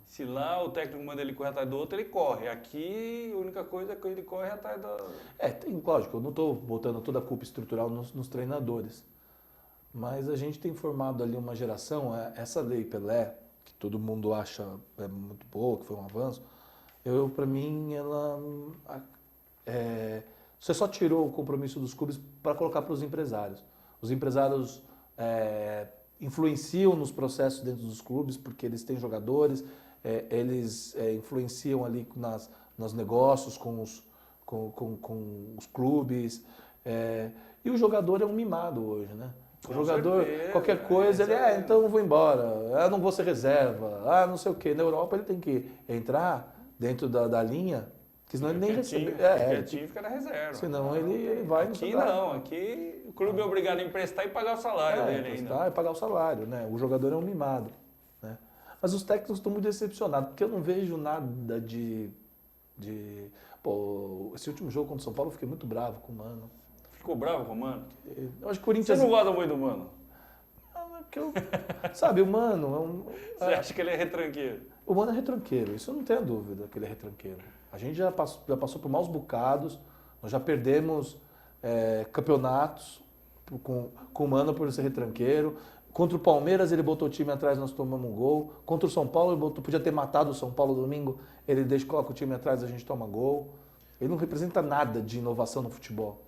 [SPEAKER 1] Se lá o técnico manda ele correr atrás do outro, ele corre. Aqui, a única coisa é que ele corre atrás da...
[SPEAKER 2] Lógico, eu não estou botando toda a culpa estrutural nos treinadores. Mas a gente tem formado ali uma geração, essa lei Pelé, que todo mundo acha muito boa, que foi um avanço, para mim, ela... você só tirou o compromisso dos clubes para colocar para os empresários. Os empresários influenciam nos processos dentro dos clubes, porque eles têm jogadores... eles influenciam ali nos negócios com os clubes. E o jogador é um mimado hoje, né? O jogador,
[SPEAKER 1] certeza,
[SPEAKER 2] qualquer coisa, ele então eu vou embora, não vou ser reserva, não sei o quê. Na Europa ele tem que entrar dentro da linha, porque senão ele nem recebe.
[SPEAKER 1] Quietinho fica na reserva.
[SPEAKER 2] Senão ele vai...
[SPEAKER 1] Aqui não, aqui o clube é obrigado a emprestar e pagar o salário dele ainda.
[SPEAKER 2] Emprestar e pagar o salário, né? O jogador é um mimado, né? Mas os técnicos estão muito decepcionados, porque eu não vejo nada Pô, esse último jogo contra o São Paulo eu fiquei muito bravo com o Mano.
[SPEAKER 1] Ficou bravo com o Mano?
[SPEAKER 2] Eu acho que o Corinthians...
[SPEAKER 1] Você não gosta muito do Mano?
[SPEAKER 2] Sabe, o Mano...
[SPEAKER 1] Você acha que ele é retranqueiro?
[SPEAKER 2] O Mano é retranqueiro, isso eu não tenho dúvida que ele é retranqueiro. A gente já passou por maus bocados, nós já perdemos campeonatos com o Mano por ser retranqueiro. Contra o Palmeiras ele botou o time atrás, nós tomamos um gol. Contra o São Paulo ele podia ter matado o São Paulo domingo, ele coloca o time atrás, a gente toma gol. Ele não representa nada de inovação no futebol.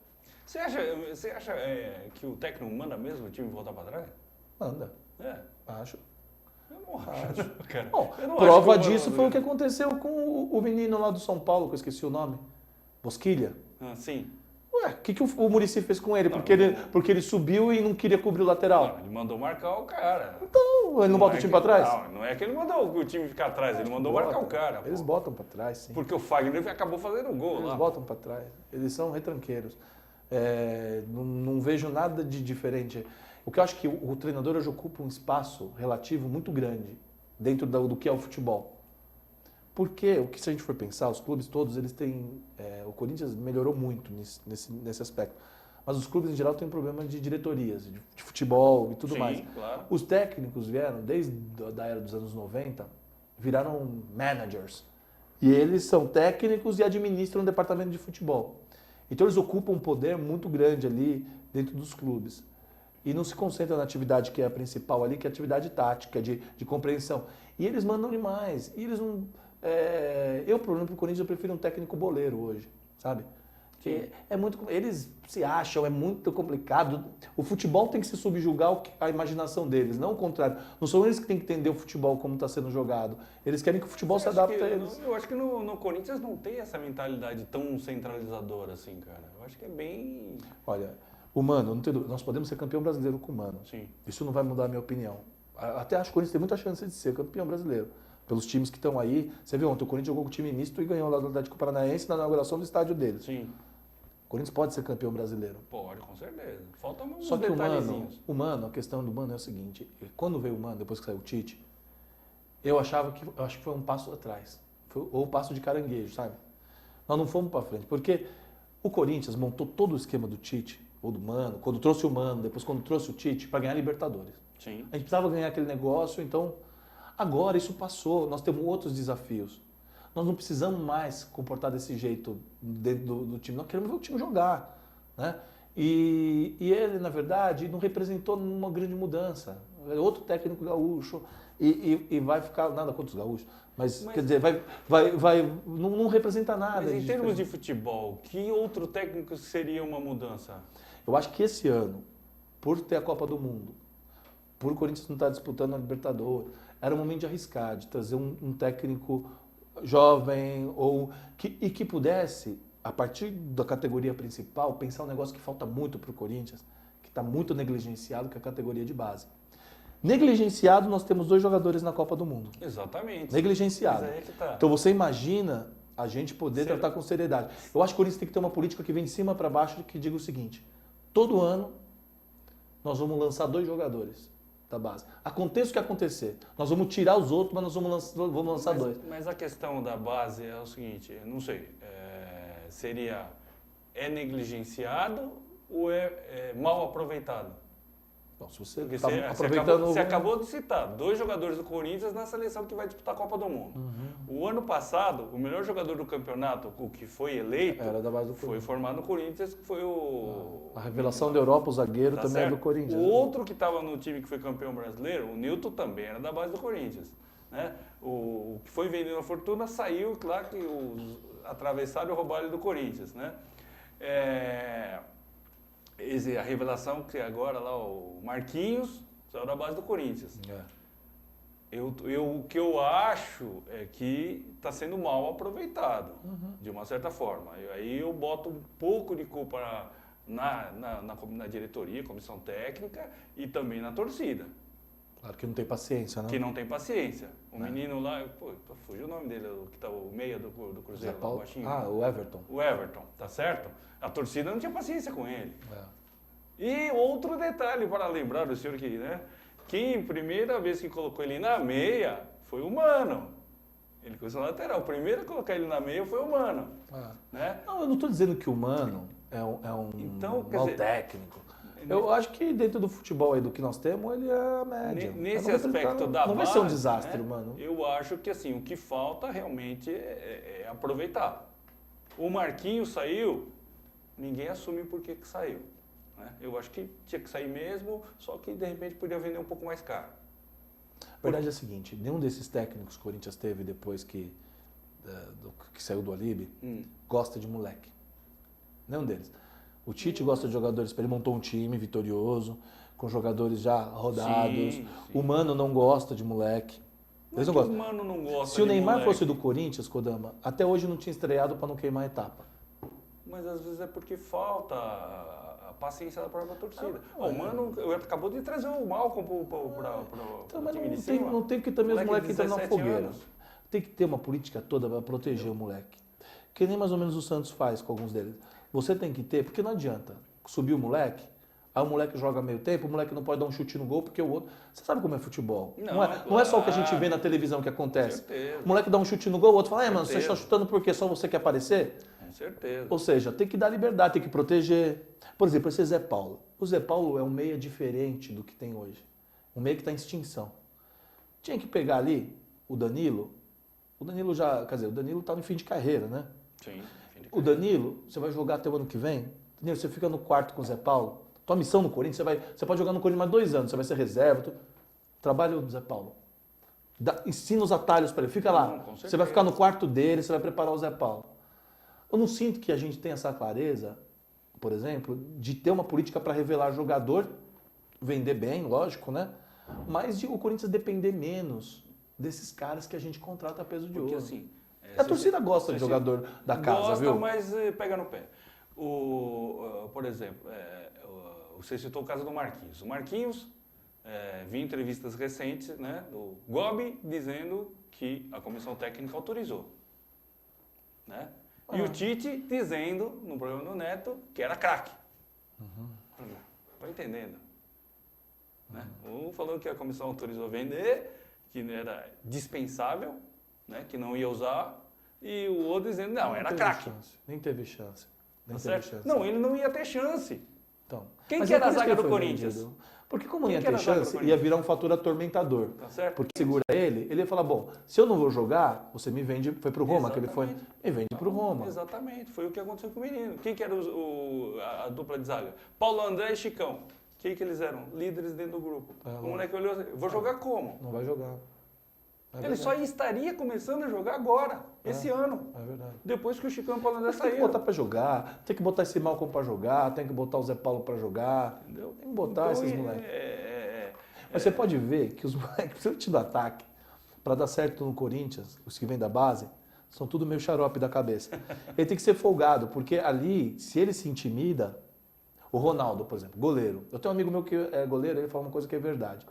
[SPEAKER 1] Você acha que o técnico manda mesmo o time voltar para trás?
[SPEAKER 2] Manda.
[SPEAKER 1] Acho. Eu não
[SPEAKER 2] acho.
[SPEAKER 1] Cara.
[SPEAKER 2] Bom,
[SPEAKER 1] eu não
[SPEAKER 2] prova
[SPEAKER 1] acho que
[SPEAKER 2] disso foi o que aconteceu com o menino lá do São Paulo, que eu esqueci o nome. Bosquilha.
[SPEAKER 1] Sim.
[SPEAKER 2] Ué, o que o Muricy fez com ele? Porque ele subiu e não queria cobrir o lateral.
[SPEAKER 1] Não, ele mandou marcar o cara.
[SPEAKER 2] Então, ele não bota o time pra trás?
[SPEAKER 1] Não é que ele mandou o time ficar atrás, ele mandou marcar o cara.
[SPEAKER 2] Eles
[SPEAKER 1] pô.
[SPEAKER 2] botam pra trás, sim.
[SPEAKER 1] Porque o Fagner acabou fazendo gol
[SPEAKER 2] Eles
[SPEAKER 1] lá.
[SPEAKER 2] botam pra trás. Eles são retranqueiros. Não vejo nada de diferente. O que eu acho que o treinador hoje ocupa um espaço relativo muito grande dentro do que é o futebol. Porque, se a gente for pensar, os clubes todos, eles têm... o Corinthians melhorou muito nesse aspecto. Mas os clubes, em geral, têm um problema de diretorias, de futebol e tudo
[SPEAKER 1] Sim,
[SPEAKER 2] mais.
[SPEAKER 1] claro.
[SPEAKER 2] Os técnicos vieram, desde a era dos anos 90, viraram managers. E eles são técnicos e administram o departamento de futebol. Então, eles ocupam um poder muito grande ali dentro dos clubes. E não se concentram na atividade que é a principal ali, que é a atividade tática, de compreensão. E eles mandam demais. E eles não... eu, por exemplo, o Corinthians, eu prefiro um técnico boleiro hoje, sabe? Porque eles se acham, é muito complicado. O futebol tem que se subjugar a imaginação deles, não o contrário. Não são eles que têm que entender o futebol como está sendo jogado. Eles querem que o futebol se adapte a eles.
[SPEAKER 1] Eu acho que no Corinthians não tem essa mentalidade tão centralizadora assim, cara. Eu acho que é bem...
[SPEAKER 2] Olha, o Mano, não tem dúvida, nós podemos ser campeão brasileiro com o Mano.
[SPEAKER 1] Sim.
[SPEAKER 2] Isso não vai mudar a minha opinião. Até acho que o Corinthians tem muita chance de ser campeão brasileiro. Pelos times que estão aí. Você viu ontem, o Corinthians jogou com o time misto e ganhou lá do Atlético Paranaense na inauguração do estádio deles.
[SPEAKER 1] Sim.
[SPEAKER 2] O Corinthians pode ser campeão brasileiro.
[SPEAKER 1] Pode, com certeza. Falta uns
[SPEAKER 2] Só que
[SPEAKER 1] detalhezinhos.
[SPEAKER 2] a questão do Mano é o seguinte, quando veio o Mano, depois que saiu o Tite, eu acho que foi um passo atrás. Ou um passo de caranguejo, sabe? Nós não fomos para frente, porque o Corinthians montou todo o esquema do Tite, ou do Mano, quando trouxe o Mano, depois quando trouxe o Tite, para ganhar a Libertadores.
[SPEAKER 1] Sim.
[SPEAKER 2] A gente precisava ganhar aquele negócio, então agora isso passou, nós temos outros desafios. Nós não precisamos mais comportar desse jeito dentro do time, nós queremos ver o time jogar, né? E ele, na verdade, não representou uma grande mudança. É outro técnico gaúcho e vai ficar, nada contra os gaúchos, mas quer dizer, não representa nada.
[SPEAKER 1] Mas em termos de futebol, que outro técnico seria uma mudança?
[SPEAKER 2] Eu acho que esse ano, por ter a Copa do Mundo, por o Corinthians não estar disputando a Libertadores, era o momento de arriscar, de trazer um técnico jovem que pudesse, a partir da categoria principal, pensar um negócio que falta muito para o Corinthians, que está muito negligenciado, que é a categoria de base. Negligenciado, nós temos 2 jogadores na Copa do Mundo.
[SPEAKER 1] Exatamente.
[SPEAKER 2] Negligenciado.
[SPEAKER 1] Mas aí que tá.
[SPEAKER 2] Então você imagina a gente poder tratar com seriedade. Eu acho que o Corinthians tem que ter uma política que vem de cima para baixo, que diga o seguinte: todo ano nós vamos lançar 2 jogadores da base. Aconteça o que acontecer. Nós vamos tirar os outros, mas nós vamos lançar 2.
[SPEAKER 1] Mas a questão da base é o seguinte, eu não sei, seria negligenciado ou é mal aproveitado?
[SPEAKER 2] Bom, se você
[SPEAKER 1] Porque
[SPEAKER 2] está
[SPEAKER 1] você
[SPEAKER 2] aproveitando...
[SPEAKER 1] você acabou de citar 2 jogadores do Corinthians na seleção que vai disputar a Copa do Mundo. O ano passado, o melhor jogador do campeonato, o que foi eleito,
[SPEAKER 2] Era da base do
[SPEAKER 1] foi
[SPEAKER 2] Corinthians.
[SPEAKER 1] formado no Corinthians, que foi o...
[SPEAKER 2] A revelação da Europa, o zagueiro,
[SPEAKER 1] Tá
[SPEAKER 2] também é
[SPEAKER 1] certo?
[SPEAKER 2] do Corinthians.
[SPEAKER 1] O outro que estava no time que foi campeão brasileiro, o Nilton, também era da base do Corinthians. Né? O que foi vendido na Fortuna saiu, claro que os atravessaram e roubaram ele do Corinthians. Né? A revelação que agora lá, o Marquinhos, saiu da base do Corinthians. O que eu acho é que está sendo mal aproveitado, de uma certa forma. Aí eu boto um pouco de culpa na diretoria, comissão técnica e também na torcida.
[SPEAKER 2] Claro que não tem paciência, né?
[SPEAKER 1] Que não tem paciência. O menino lá, fugiu o nome dele, o que tá o meia do Cruzeiro, lá, o baixinho.
[SPEAKER 2] O Everton.
[SPEAKER 1] O Everton, tá certo? A torcida não tinha paciência com ele. E outro detalhe para lembrar do senhor que, né? Quem, primeira vez que colocou ele na meia, foi o Mano. Ele começou na lateral. O primeiro a colocar ele na meia foi o Mano. Né?
[SPEAKER 2] Não, eu não estou dizendo que o Mano é um
[SPEAKER 1] Então, quer
[SPEAKER 2] mau
[SPEAKER 1] dizer,
[SPEAKER 2] técnico. Eu acho que dentro do futebol aí do que nós temos, ele é a média.
[SPEAKER 1] Nesse aspecto da base...
[SPEAKER 2] Não vai ser um desastre,
[SPEAKER 1] né?
[SPEAKER 2] Mano.
[SPEAKER 1] Eu acho que assim, o que falta realmente é aproveitar. O Marquinhos saiu, ninguém assume por que saiu. Né? Eu acho que tinha que sair mesmo, só que de repente podia vender um pouco mais caro.
[SPEAKER 2] A verdade é a seguinte, nenhum desses técnicos que o Corinthians teve depois que saiu do Alibe gosta de moleque. Nenhum deles. O Tite gosta de jogadores, ele montou um time vitorioso, com jogadores já rodados.
[SPEAKER 1] Sim.
[SPEAKER 2] O Mano não gosta de moleque. Eles não gostam.
[SPEAKER 1] O Mano não gosta
[SPEAKER 2] Se o
[SPEAKER 1] de
[SPEAKER 2] Neymar
[SPEAKER 1] moleque.
[SPEAKER 2] fosse do Corinthians, Kodama, até hoje não tinha estreado para não queimar a etapa.
[SPEAKER 1] Mas às vezes é porque falta a paciência da própria torcida. O Mano acabou de trazer o Malcolm para o time de cima.
[SPEAKER 2] Não tem que também os moleques entram na
[SPEAKER 1] 17
[SPEAKER 2] fogueira.
[SPEAKER 1] anos.
[SPEAKER 2] Tem que ter uma política toda para proteger o moleque. Que nem mais ou menos o Santos faz com alguns deles. Você tem que ter, porque não adianta subir o moleque, aí o moleque joga meio tempo, o moleque não pode dar um chute no gol porque o outro... Você sabe como é futebol. Não é só o que a gente vê na televisão que acontece.
[SPEAKER 1] Certeza.
[SPEAKER 2] O moleque dá um chute no gol, o outro fala, mano, você
[SPEAKER 1] Certeza.
[SPEAKER 2] está chutando porque só você quer aparecer?
[SPEAKER 1] Com certeza.
[SPEAKER 2] Ou seja, tem que dar liberdade, tem que proteger. Por exemplo, esse Zé Paulo. O Zé Paulo é um meia diferente do que tem hoje. Um meia que está em extinção. Tinha que pegar ali o Danilo. O Danilo já, quer dizer, o Danilo está no fim de carreira, né?
[SPEAKER 1] Sim.
[SPEAKER 2] O Danilo, você vai jogar até o ano que vem. Danilo, você fica no quarto com o Zé Paulo. Tua missão no Corinthians, você pode jogar no Corinthians mais 2 anos, você vai ser reserva. Trabalha o Zé Paulo. Ensina os atalhos para ele. Fica lá.
[SPEAKER 1] Com
[SPEAKER 2] Você vai ficar no quarto dele, você vai preparar o Zé Paulo. Eu não sinto que a gente tenha essa clareza, por exemplo, de ter uma política para revelar jogador, vender bem, lógico, né? Mas de o Corinthians depender menos desses caras que a gente contrata a peso de
[SPEAKER 1] Porque
[SPEAKER 2] ouro.
[SPEAKER 1] assim...
[SPEAKER 2] A torcida gosta de jogador da casa,
[SPEAKER 1] gosta,
[SPEAKER 2] viu?
[SPEAKER 1] mas pega no pé. Por exemplo, você citou o caso do Marquinhos. O Marquinhos, vi entrevistas recentes, né, do Gobi dizendo que a comissão técnica autorizou. Né? E o Tite dizendo, no programa do Neto, que era craque. Estou entendendo. Né? Um falou que a comissão autorizou vender, que era dispensável, né, que não ia usar, e o outro dizendo, não, era craque.
[SPEAKER 2] Nem teve chance.
[SPEAKER 1] Tá certo? Não, ele não ia ter chance.
[SPEAKER 2] Então,
[SPEAKER 1] Quem
[SPEAKER 2] mas
[SPEAKER 1] que era
[SPEAKER 2] é
[SPEAKER 1] a
[SPEAKER 2] por isso
[SPEAKER 1] zaga
[SPEAKER 2] que
[SPEAKER 1] do
[SPEAKER 2] ele foi
[SPEAKER 1] Corinthians?
[SPEAKER 2] vendido. Porque como
[SPEAKER 1] Quem
[SPEAKER 2] ia
[SPEAKER 1] que era
[SPEAKER 2] ter
[SPEAKER 1] a zaga do
[SPEAKER 2] chance, ia
[SPEAKER 1] Corinthians?
[SPEAKER 2] virar um fator atormentador.
[SPEAKER 1] Tá certo?
[SPEAKER 2] Porque segura ele ia falar, bom, se eu não vou jogar, você me vende, foi pro Roma, que ele foi,
[SPEAKER 1] Exatamente.
[SPEAKER 2] me vende pro Roma.
[SPEAKER 1] Exatamente, foi o que aconteceu com o menino. Quem que era a dupla de zaga? Paulo André e Chicão. Quem que eles eram? Líderes dentro do grupo. O moleque olhou assim, vou jogar como?
[SPEAKER 2] Não vai jogar.
[SPEAKER 1] Ele só estaria começando a jogar agora, esse ano.
[SPEAKER 2] É verdade.
[SPEAKER 1] Depois que o Chicão e o Paulo André
[SPEAKER 2] Tem que
[SPEAKER 1] saíram.
[SPEAKER 2] botar pra jogar, tem que botar esse Malcolm pra jogar, tem que botar o Zé Paulo pra jogar.
[SPEAKER 1] Entendeu?
[SPEAKER 2] Tem que botar
[SPEAKER 1] Então,
[SPEAKER 2] esses moleques.
[SPEAKER 1] é,
[SPEAKER 2] Mas você pode ver que os moleques, se eu te do ataque, para dar certo no Corinthians, os que vêm da base, são tudo meio xarope da cabeça. Ele tem que ser folgado, porque ali, se ele se intimida, o Ronaldo, por exemplo, goleiro. Eu tenho um amigo meu que é goleiro, ele fala uma coisa que é verdade.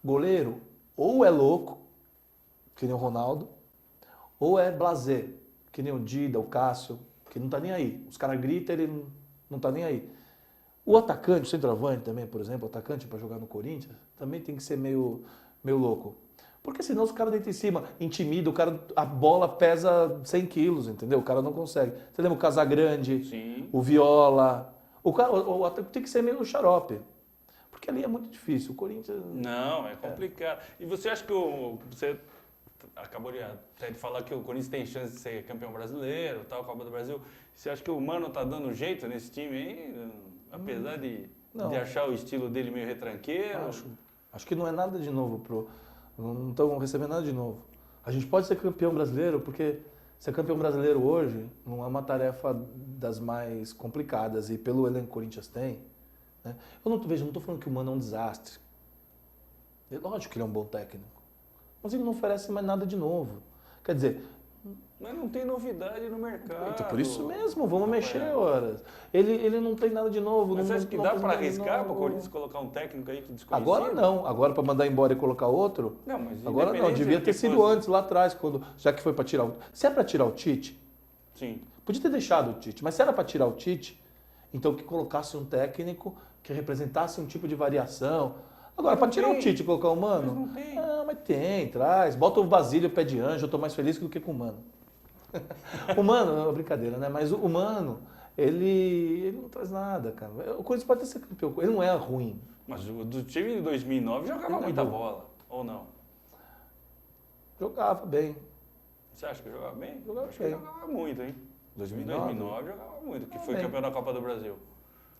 [SPEAKER 2] Goleiro, ou é louco, que nem o Ronaldo, ou é blasé, que nem o Dida, o Cássio, que não tá nem aí. Os caras gritam, ele não tá nem aí. O atacante, o centroavante também, por exemplo, o atacante para jogar no Corinthians, também tem que ser meio louco. Porque senão os caras deitam em cima, intimida, o cara, a bola pesa 100 quilos, entendeu? O cara não consegue. Você lembra o Casagrande,
[SPEAKER 1] Sim.
[SPEAKER 2] o Viola? O atacante tem que ser meio xarope. Porque ali é muito difícil. O Corinthians...
[SPEAKER 1] Não, é complicado. E você acha que você acabou até de falar que o Corinthians tem chance de ser campeão brasileiro, tal, Copa do Brasil. Você acha que o Mano tá dando jeito nesse time aí? Apesar de achar o estilo dele meio retranqueiro?
[SPEAKER 2] Acho que não é nada de novo. Não estão recebendo nada de novo. A gente pode ser campeão brasileiro, porque ser campeão brasileiro hoje não é uma tarefa das mais complicadas. E pelo elenco que o Corinthians tem, né? Eu não estou falando que o Mano é um desastre. É lógico que ele é um bom técnico. Mas ele não oferece mais nada de novo. Quer dizer...
[SPEAKER 1] Mas não tem novidade no mercado.
[SPEAKER 2] Então, por isso mesmo, vamos mexer, horas. Ele não tem nada de novo.
[SPEAKER 1] Mas
[SPEAKER 2] não,
[SPEAKER 1] você acha que
[SPEAKER 2] não
[SPEAKER 1] dá
[SPEAKER 2] faz
[SPEAKER 1] para
[SPEAKER 2] nada de
[SPEAKER 1] arriscar para o
[SPEAKER 2] novo.
[SPEAKER 1] Corinthians colocar um técnico aí que desconhecido?
[SPEAKER 2] Agora não. Agora para mandar embora e colocar outro?
[SPEAKER 1] Não, mas
[SPEAKER 2] agora não.
[SPEAKER 1] independente
[SPEAKER 2] Devia
[SPEAKER 1] de
[SPEAKER 2] ter
[SPEAKER 1] que
[SPEAKER 2] sido
[SPEAKER 1] fosse-
[SPEAKER 2] antes, lá atrás, já que foi para tirar o... Se é para tirar o Tite,
[SPEAKER 1] Sim.
[SPEAKER 2] podia ter deixado o Tite. Mas se era para tirar o Tite, então que colocasse um técnico que representasse um tipo de variação. Agora,
[SPEAKER 1] Mas
[SPEAKER 2] para
[SPEAKER 1] não
[SPEAKER 2] tirar
[SPEAKER 1] tem.
[SPEAKER 2] o Tite e colocar o Mano...
[SPEAKER 1] Mas não tem.
[SPEAKER 2] Ah, mas tem, traz. Bota o Basílio, pé de anjo, eu tô mais feliz do que com o Mano. O Mano, é brincadeira, né? Mas o Mano, ele não traz nada, cara. O Corinthians pode ter sido campeão. Ele não é ruim.
[SPEAKER 1] Mas o do time de 2009 jogava
[SPEAKER 2] Ele
[SPEAKER 1] muita
[SPEAKER 2] não.
[SPEAKER 1] bola, ou não?
[SPEAKER 2] Jogava bem.
[SPEAKER 1] Você acha que jogava bem?
[SPEAKER 2] Jogava
[SPEAKER 1] Acho
[SPEAKER 2] bem.
[SPEAKER 1] que jogava muito, hein? Em
[SPEAKER 2] 2009?
[SPEAKER 1] 2009 jogava muito, que foi
[SPEAKER 2] bem.
[SPEAKER 1] campeão da Copa do Brasil.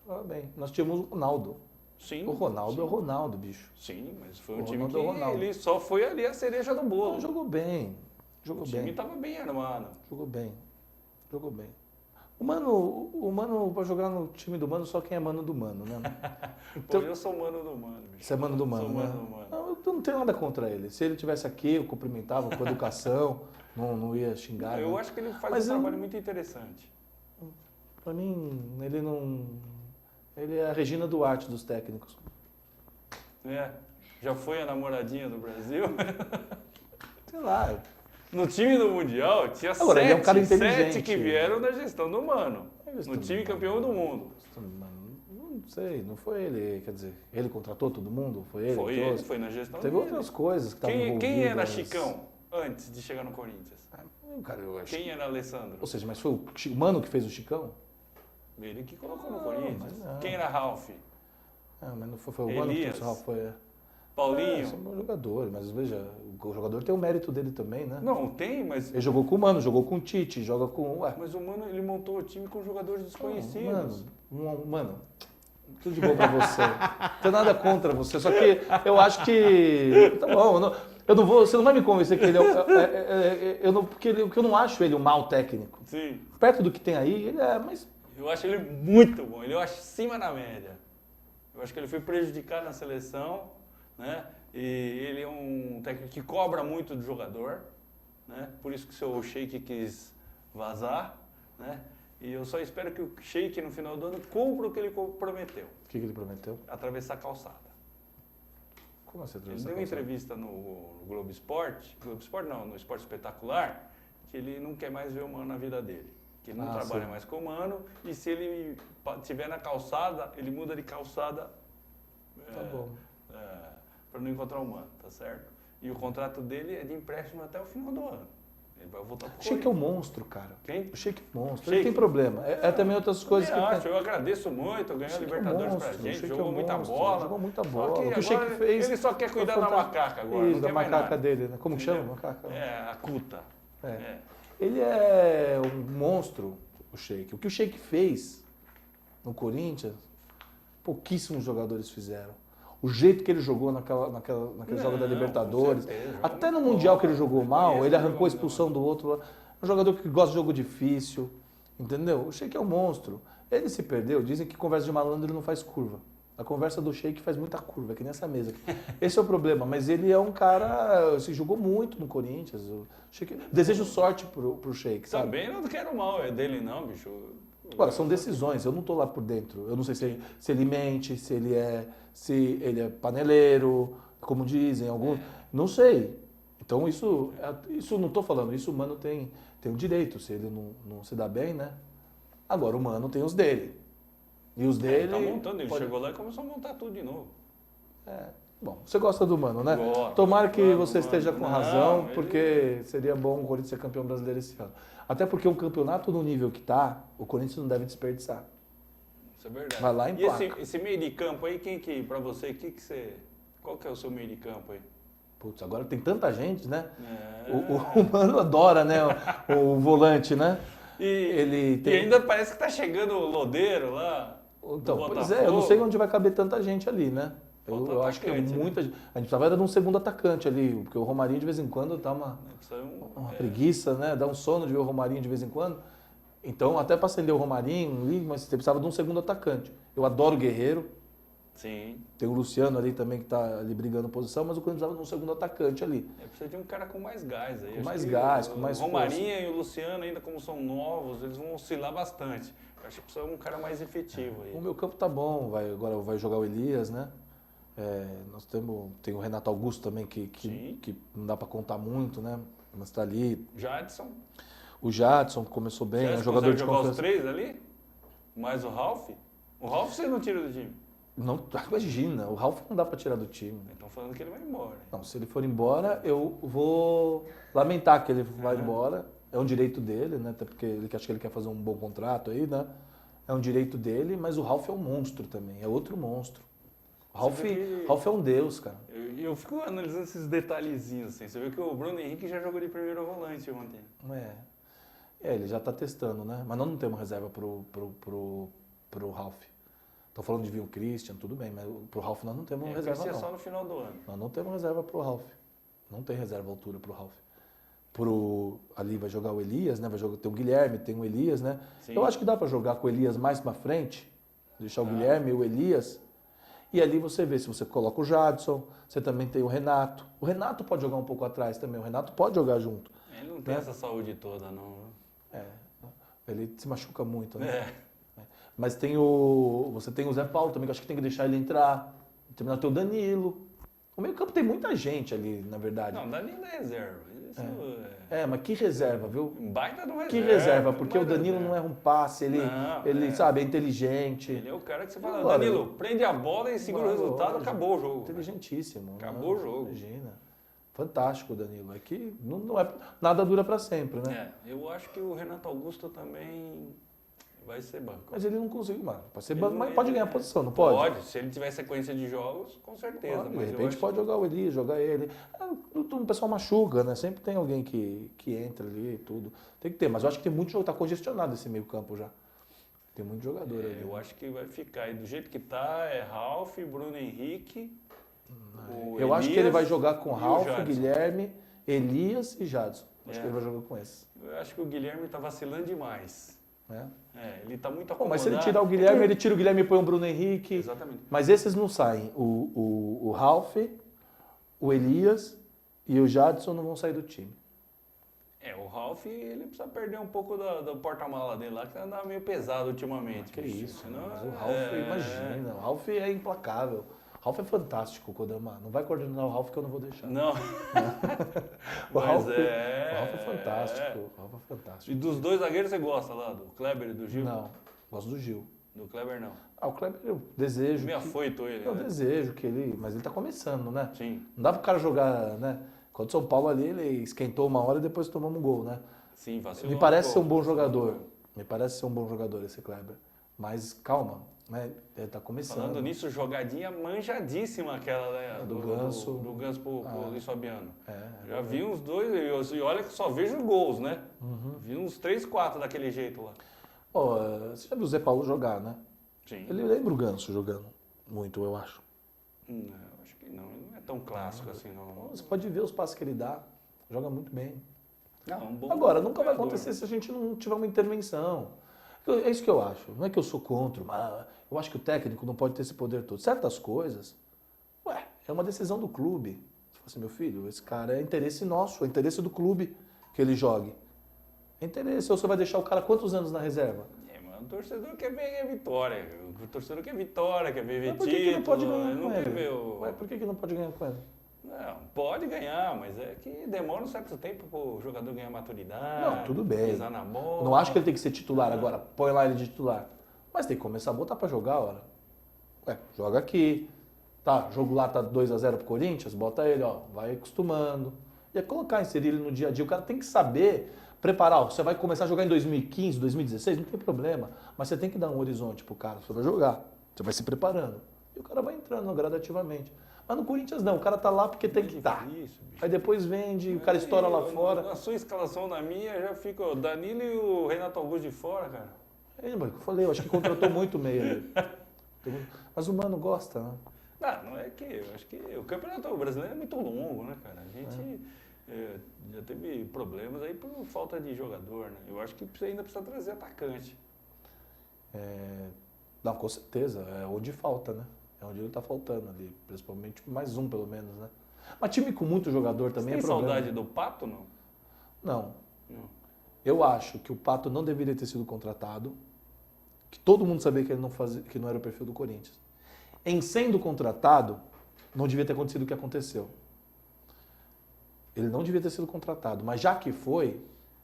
[SPEAKER 2] Jogava bem. Nós tínhamos o Ronaldo.
[SPEAKER 1] Sim.
[SPEAKER 2] O Ronaldo
[SPEAKER 1] sim.
[SPEAKER 2] é o Ronaldo, bicho.
[SPEAKER 1] Sim, mas foi
[SPEAKER 2] O
[SPEAKER 1] um time
[SPEAKER 2] Ronaldo
[SPEAKER 1] que
[SPEAKER 2] é o Ronaldo.
[SPEAKER 1] ele só foi ali a cereja do bolo.
[SPEAKER 2] Não, jogou bem.
[SPEAKER 1] O
[SPEAKER 2] Jogou
[SPEAKER 1] time
[SPEAKER 2] bem.
[SPEAKER 1] estava bem armado.
[SPEAKER 2] Jogou bem. Jogou bem. O Mano, pra jogar no time do Mano, só quem é Mano do Mano, né?
[SPEAKER 1] Pô, eu sou mano do mano, bicho.
[SPEAKER 2] Você é Mano do Mano,
[SPEAKER 1] Sou
[SPEAKER 2] né?
[SPEAKER 1] mano do mano.
[SPEAKER 2] Não, eu não tenho nada contra ele. Se ele tivesse aqui, eu cumprimentava com educação, não ia xingar.
[SPEAKER 1] Eu
[SPEAKER 2] né?
[SPEAKER 1] acho que ele faz
[SPEAKER 2] Mas
[SPEAKER 1] um
[SPEAKER 2] eu-
[SPEAKER 1] trabalho muito interessante.
[SPEAKER 2] Pra mim, ele não... Ele é a Regina Duarte dos técnicos.
[SPEAKER 1] É. Já foi a namoradinha do Brasil?
[SPEAKER 2] Sei lá.
[SPEAKER 1] No time do Mundial, tinha
[SPEAKER 2] Agora, ele é um cara
[SPEAKER 1] sete
[SPEAKER 2] inteligente.
[SPEAKER 1] que vieram da gestão do Mano.
[SPEAKER 2] Gestão
[SPEAKER 1] No time
[SPEAKER 2] do Mano.
[SPEAKER 1] campeão do mundo.
[SPEAKER 2] Não sei, não foi ele. Quer dizer, ele contratou todo mundo? Foi ele?
[SPEAKER 1] Foi
[SPEAKER 2] que
[SPEAKER 1] ele,
[SPEAKER 2] trouxe?
[SPEAKER 1] foi na gestão
[SPEAKER 2] Teve
[SPEAKER 1] dele.
[SPEAKER 2] outras coisas que estavam
[SPEAKER 1] Quem era
[SPEAKER 2] envolvidas.
[SPEAKER 1] Chicão antes de chegar no Corinthians?
[SPEAKER 2] Cara, eu acho.
[SPEAKER 1] Quem era Alessandro?
[SPEAKER 2] Ou seja, mas foi o Mano que fez o Chicão?
[SPEAKER 1] Ele que colocou no
[SPEAKER 2] Não,
[SPEAKER 1] Corinthians.
[SPEAKER 2] mas não.
[SPEAKER 1] Quem era Ralf?
[SPEAKER 2] Ah, mas não foi o Mano que
[SPEAKER 1] Elias.
[SPEAKER 2] trouxe o Rafa, foi.
[SPEAKER 1] Paulinho?
[SPEAKER 2] Esse é um bom jogador, mas veja, o jogador tem o mérito dele também, né?
[SPEAKER 1] Não, tem, mas...
[SPEAKER 2] Ele jogou com o Mano, jogou com o Tite, joga com. Ué,
[SPEAKER 1] Mas o Mano, ele montou o time com jogadores desconhecidos.
[SPEAKER 2] Mano, tudo de bom pra você. Não tenho nada contra você, só que eu acho que. Tá bom, eu não vou. Você não vai me convencer que ele é. Porque eu não acho ele um mau técnico.
[SPEAKER 1] Sim.
[SPEAKER 2] Perto do que tem aí, ele é, mas.
[SPEAKER 1] Eu acho ele muito bom, ele eu acho acima da média. Eu acho que ele foi prejudicado na seleção, né? E ele é um técnico que cobra muito do jogador, né? Por isso que o seu Sheik quis vazar, né? E eu só espero que o Sheik no final do ano cumpra o que ele prometeu,
[SPEAKER 2] O que ele prometeu?
[SPEAKER 1] atravessar a calçada.
[SPEAKER 2] Como assim?
[SPEAKER 1] Ele deu uma entrevista no Globo Esporte não, no Esporte Espetacular, que ele não quer mais ver o Mano na vida dele. Que ele não trabalha
[SPEAKER 2] sim.
[SPEAKER 1] mais com o Mano, e se ele estiver na calçada, ele muda de calçada
[SPEAKER 2] Tá bom.
[SPEAKER 1] para não encontrar o Mano, tá certo? E o contrato dele é de empréstimo até o final do ano. Ele vai voltar pro
[SPEAKER 2] O Sheik é um monstro, cara.
[SPEAKER 1] Quem?
[SPEAKER 2] O Sheik é um monstro.
[SPEAKER 1] Sheik.
[SPEAKER 2] Ele tem problema. É também outras coisas que.
[SPEAKER 1] Eu agradeço muito, ganhou a Libertadores pra gente, jogou muita
[SPEAKER 2] monstro,
[SPEAKER 1] bola.
[SPEAKER 2] Jogou muita
[SPEAKER 1] Só
[SPEAKER 2] bola.
[SPEAKER 1] que
[SPEAKER 2] O que o Sheik
[SPEAKER 1] agora
[SPEAKER 2] fez.
[SPEAKER 1] ele só quer cuidar da macaca agora,
[SPEAKER 2] Isso,
[SPEAKER 1] não
[SPEAKER 2] da
[SPEAKER 1] quer mais
[SPEAKER 2] macaca
[SPEAKER 1] nada.
[SPEAKER 2] dele, né? Como que chama?
[SPEAKER 1] Entendeu?
[SPEAKER 2] Macaca?
[SPEAKER 1] É, a Cuta.
[SPEAKER 2] É.
[SPEAKER 1] É.
[SPEAKER 2] Ele é um monstro, o Sheik. O que o Sheik fez no Corinthians, pouquíssimos jogadores fizeram. O jeito que ele jogou naquele jogo da
[SPEAKER 1] Não,
[SPEAKER 2] Libertadores,
[SPEAKER 1] com certeza,
[SPEAKER 2] até no
[SPEAKER 1] jogou
[SPEAKER 2] Mundial
[SPEAKER 1] bola.
[SPEAKER 2] que ele jogou
[SPEAKER 1] Eu
[SPEAKER 2] mal,
[SPEAKER 1] conheço
[SPEAKER 2] ele
[SPEAKER 1] o
[SPEAKER 2] arrancou a
[SPEAKER 1] jogo
[SPEAKER 2] expulsão do outro lá. É um jogador que gosta de jogo difícil, entendeu? O Sheik é um monstro. Ele se perdeu, dizem que conversa de malandro ele não faz curva. A conversa do Sheik faz muita curva, que nessa mesa. Esse é o problema, mas ele é um cara, se jogou muito no Corinthians. O Sheik, desejo sorte pro Sheik, sabe?
[SPEAKER 1] Também não quero mal, é dele não, bicho.
[SPEAKER 2] Agora, são decisões, eu não estou lá por dentro. Eu não sei se ele mente, se ele é paneleiro, como dizem, alguns. Não sei. Então, isso não estou falando, isso o Mano tem o direito, se ele não se dá bem, né? Agora, o Mano tem os dele. E os dele...
[SPEAKER 1] Ele tá montando, ele chegou lá e começou a montar tudo de novo.
[SPEAKER 2] Bom, você gosta do Mano, né?
[SPEAKER 1] Gosto,
[SPEAKER 2] Tomara que
[SPEAKER 1] gosto
[SPEAKER 2] você
[SPEAKER 1] do
[SPEAKER 2] esteja
[SPEAKER 1] Mano.
[SPEAKER 2] com
[SPEAKER 1] Não,
[SPEAKER 2] razão,
[SPEAKER 1] ele-
[SPEAKER 2] porque seria bom o Corinthians ser campeão brasileiro esse ano. Até porque um campeonato no nível que está, o Corinthians não deve desperdiçar.
[SPEAKER 1] Isso é verdade.
[SPEAKER 2] Vai lá em
[SPEAKER 1] E
[SPEAKER 2] placa.
[SPEAKER 1] esse meio de campo aí, pra você, qual que é o seu meio de campo aí?
[SPEAKER 2] Putz, agora tem tanta gente, né?
[SPEAKER 1] É.
[SPEAKER 2] O Mano adora, né? O volante, né?
[SPEAKER 1] E,
[SPEAKER 2] Ele tem...
[SPEAKER 1] e ainda parece que tá chegando o Lodeiro lá.
[SPEAKER 2] Então,
[SPEAKER 1] do
[SPEAKER 2] pois é, eu não
[SPEAKER 1] Botafogo.
[SPEAKER 2] sei onde vai caber tanta gente ali, né?
[SPEAKER 1] Falta
[SPEAKER 2] Eu acho que é
[SPEAKER 1] atacante, né?
[SPEAKER 2] muita gente. A gente precisava era de um segundo atacante ali, porque o Romarinho de vez em quando dá uma
[SPEAKER 1] Precisa
[SPEAKER 2] uma preguiça, né? Dá um sono de ver o Romarinho de vez em quando. Então, até para acender o Romarinho, mas você precisava de um segundo atacante. Eu adoro o Guerreiro,
[SPEAKER 1] Sim.
[SPEAKER 2] tem o Luciano ali também que está ali brigando posição, mas o Corinthians precisava de um segundo atacante ali.
[SPEAKER 1] Precisa de um cara com mais gás aí.
[SPEAKER 2] Com
[SPEAKER 1] Acho
[SPEAKER 2] mais
[SPEAKER 1] que
[SPEAKER 2] gás,
[SPEAKER 1] o
[SPEAKER 2] com mais
[SPEAKER 1] Romarinho e o Luciano, ainda como são novos, eles vão oscilar bastante. Eu acho que precisa de um cara mais efetivo aí.
[SPEAKER 2] O meu campo tá bom, agora vai jogar o Elias, né? Nós tem o Renato Augusto também,
[SPEAKER 1] Sim.
[SPEAKER 2] que não dá para contar muito, né? Mas tá ali.
[SPEAKER 1] Jadson.
[SPEAKER 2] O Jadson começou bem, é um
[SPEAKER 1] Você
[SPEAKER 2] jogador
[SPEAKER 1] consegue
[SPEAKER 2] de
[SPEAKER 1] jogar os
[SPEAKER 2] confiança.
[SPEAKER 1] três ali? Mais o Ralf? O Ralf você não tira do time.
[SPEAKER 2] Não, imagina, o Ralf não dá para tirar do time.
[SPEAKER 1] Estão falando que ele vai embora.
[SPEAKER 2] Não, se ele for embora, eu vou lamentar que ele vai embora. É um direito dele, né? Até porque ele acha que ele quer fazer um bom contrato aí, né? É um direito dele, mas o Ralf é um monstro também, é outro monstro. O Ralf,
[SPEAKER 1] Você vê que-
[SPEAKER 2] Ralf é um deus, cara.
[SPEAKER 1] Eu fico analisando esses detalhezinhos assim. Você vê que o Bruno Henrique já jogou de primeiro volante ontem.
[SPEAKER 2] Ele já está testando, né? Mas nós não temos reserva pro Ralf. Estou falando de vir o Christian, tudo bem, mas pro Ralf nós não temos reserva,
[SPEAKER 1] Vai ser
[SPEAKER 2] não.
[SPEAKER 1] só no final do ano.
[SPEAKER 2] Nós não temos reserva pro Ralf. Não tem reserva à altura pro Ralf. Ali vai jogar o Elias, né? Tem o Guilherme, tem o Elias, né?
[SPEAKER 1] Sim.
[SPEAKER 2] Eu acho que dá para jogar com o Elias mais para frente, deixar o Guilherme e o Elias. E ali você vê se você coloca o Jadson, você também tem o Renato. O Renato pode jogar um pouco atrás também, o Renato pode jogar junto.
[SPEAKER 1] Ele não tem
[SPEAKER 2] Né?
[SPEAKER 1] essa saúde toda, não.
[SPEAKER 2] Ele se machuca muito, né?
[SPEAKER 1] É.
[SPEAKER 2] Mas você tem o Zé Paulo também, que eu acho que tem que deixar ele entrar. Terminar tem o Danilo. O meio campo tem muita gente ali, na verdade.
[SPEAKER 1] Não, Danilo é reserva. Isso
[SPEAKER 2] Mas que reserva, viu?
[SPEAKER 1] baita do reserva.
[SPEAKER 2] Que reserva, porque o
[SPEAKER 1] baita
[SPEAKER 2] Danilo
[SPEAKER 1] reserva.
[SPEAKER 2] não erra um passe, ele sabe, é inteligente.
[SPEAKER 1] Ele é o cara que você fala,
[SPEAKER 2] Agora,
[SPEAKER 1] Danilo, prende a bola e segura o resultado,
[SPEAKER 2] lógico,
[SPEAKER 1] acabou o jogo.
[SPEAKER 2] Inteligentíssimo.
[SPEAKER 1] Acabou o jogo.
[SPEAKER 2] Imagina. Fantástico o Danilo. É que não é, nada dura pra sempre, né?
[SPEAKER 1] Eu acho que o Renato Augusto também vai ser banco.
[SPEAKER 2] Mas ele não conseguiu, mano. Pode ser
[SPEAKER 1] Ele
[SPEAKER 2] banco,
[SPEAKER 1] não-
[SPEAKER 2] mas pode ganhar posição, não pode?
[SPEAKER 1] Pode, se ele tiver sequência de jogos, com certeza.
[SPEAKER 2] Pode, de
[SPEAKER 1] mas eu
[SPEAKER 2] repente
[SPEAKER 1] acho
[SPEAKER 2] pode jogar o Eli, jogar ele. O pessoal machuca, né? Sempre tem alguém que entra ali e tudo. Tem que ter, mas eu acho que tem muito jogo, tá congestionado esse meio campo já. Tem muito jogador ali.
[SPEAKER 1] eu acho que vai ficar. E do jeito que tá, é Ralf, Bruno Henrique. o
[SPEAKER 2] Eu acho que ele
[SPEAKER 1] Elias
[SPEAKER 2] vai jogar com
[SPEAKER 1] e o
[SPEAKER 2] Ralf,
[SPEAKER 1] Jadson.
[SPEAKER 2] Guilherme, Elias e Jadson. Acho
[SPEAKER 1] É.
[SPEAKER 2] que ele vai jogar com esses.
[SPEAKER 1] Eu acho que o Guilherme tá vacilando demais.
[SPEAKER 2] Né?
[SPEAKER 1] Ele tá muito
[SPEAKER 2] Bom,
[SPEAKER 1] acomodado.
[SPEAKER 2] mas se ele tirar o Guilherme, ele tira o Guilherme e põe o Bruno Henrique.
[SPEAKER 1] Exatamente.
[SPEAKER 2] Mas esses não saem. O Ralf, o Elias e o Jadson não vão sair do time.
[SPEAKER 1] O Ralf, ele precisa perder um pouco do porta-mala dele lá, que anda meio pesado ultimamente.
[SPEAKER 2] Que
[SPEAKER 1] bicho.
[SPEAKER 2] isso,
[SPEAKER 1] Senão,
[SPEAKER 2] mas o Ralf, imagina, o Ralf é implacável. O Ralf é fantástico, Kodama. Não vai coordenar o Ralf que eu não vou deixar.
[SPEAKER 1] Não.
[SPEAKER 2] O Ralf,
[SPEAKER 1] Mas
[SPEAKER 2] o Ralf é fantástico. O Ralf é
[SPEAKER 1] E
[SPEAKER 2] fantástico.
[SPEAKER 1] dos dois zagueiros você gosta lá? Do Kleber e do Gil?
[SPEAKER 2] Não, gosto do Gil.
[SPEAKER 1] Do Kleber não.
[SPEAKER 2] O Kleber eu desejo.
[SPEAKER 1] Meio afoito ele,
[SPEAKER 2] Eu
[SPEAKER 1] né?
[SPEAKER 2] desejo que ele. Mas ele tá começando, né?
[SPEAKER 1] Sim.
[SPEAKER 2] Não dá pro cara jogar, né? Quando o São Paulo ali, ele esquentou uma hora e depois tomamos um gol, né?
[SPEAKER 1] Sim, vacilou.
[SPEAKER 2] Me parece ser um bom
[SPEAKER 1] pouco.
[SPEAKER 2] jogador. Me parece ser um bom jogador esse Kleber. Mas calma, né? Ele tá começando.
[SPEAKER 1] Falando nisso, jogadinha manjadíssima aquela, né?
[SPEAKER 2] Do Ganso.
[SPEAKER 1] Do Ganso pro Luiz Fabiano.
[SPEAKER 2] É,
[SPEAKER 1] Já vi uns dois, e olha que só vejo gols, né?
[SPEAKER 2] Uhum.
[SPEAKER 1] Vi uns 3, 4 daquele jeito lá.
[SPEAKER 2] Ó, você já viu o Zé Paulo jogar, né?
[SPEAKER 1] Sim.
[SPEAKER 2] Ele lembra o Ganso jogando muito, eu acho.
[SPEAKER 1] Não, acho que não. Ele não é tão clássico assim, não.
[SPEAKER 2] Você pode ver os passes que ele dá. Joga muito bem.
[SPEAKER 1] Não, um bom
[SPEAKER 2] Agora, nunca vai
[SPEAKER 1] jogador.
[SPEAKER 2] acontecer se a gente não tiver uma intervenção. É isso que eu acho. Não é que eu sou contra, mas eu acho que o técnico não pode ter esse poder todo. Certas coisas, é uma decisão do clube. Você fala assim, meu filho, esse cara é interesse nosso, é interesse do clube que ele jogue. É interesse. Ou você vai deixar o cara quantos anos na reserva?
[SPEAKER 1] Mas o torcedor quer ver vitória. O torcedor quer vitória, quer ver
[SPEAKER 2] Mas por que,
[SPEAKER 1] título.
[SPEAKER 2] que não pode ganhar
[SPEAKER 1] não
[SPEAKER 2] com
[SPEAKER 1] quer
[SPEAKER 2] ele?
[SPEAKER 1] ver o...
[SPEAKER 2] Ué, por que não pode ganhar com ele?
[SPEAKER 1] Não, pode ganhar, mas é que demora um certo tempo pro jogador ganhar maturidade.
[SPEAKER 2] Não, tudo bem.
[SPEAKER 1] Pisar na bola.
[SPEAKER 2] Não acho que ele tem que ser titular agora, põe lá ele de titular. Mas tem que começar a botar pra jogar, ora. Joga aqui. Tá, jogo lá tá 2-0 pro Corinthians, bota ele, ó, vai acostumando. E é colocar, inserir ele no dia a dia. O cara tem que saber preparar. Ó, você vai começar a jogar em 2015, 2016, não tem problema. Mas você tem que dar um horizonte pro cara, você vai jogar. Você vai se preparando. E o cara vai entrando gradativamente. Mas no Corinthians não, o cara tá lá porque tem que estar.
[SPEAKER 1] Isso, bicho.
[SPEAKER 2] Aí depois vende, o cara estoura lá fora.
[SPEAKER 1] Na sua escalação, na minha, já fica o Danilo e o Renato Augusto de fora, cara.
[SPEAKER 2] Eu falei, eu acho que contratou muito meio ali. Mas o Mano gosta, né?
[SPEAKER 1] Não é que... Eu acho que o Campeonato Brasileiro é muito longo, né, cara? A gente já teve problemas aí por falta de jogador, né? Eu acho que ainda precisa trazer atacante.
[SPEAKER 2] Não, com certeza. É onde falta, né? É onde ele tá faltando ali. Principalmente mais um, pelo menos, né? Mas time com muito jogador também
[SPEAKER 1] Você
[SPEAKER 2] é
[SPEAKER 1] tem
[SPEAKER 2] problema.
[SPEAKER 1] saudade do Pato, não?
[SPEAKER 2] Não.
[SPEAKER 1] Não.
[SPEAKER 2] Eu acho que o Pato não deveria ter sido contratado. Que todo mundo sabia que ele não fazia, que não era o perfil do Corinthians. Em sendo contratado, não devia ter acontecido o que aconteceu. Ele não devia ter sido contratado. Mas já que foi,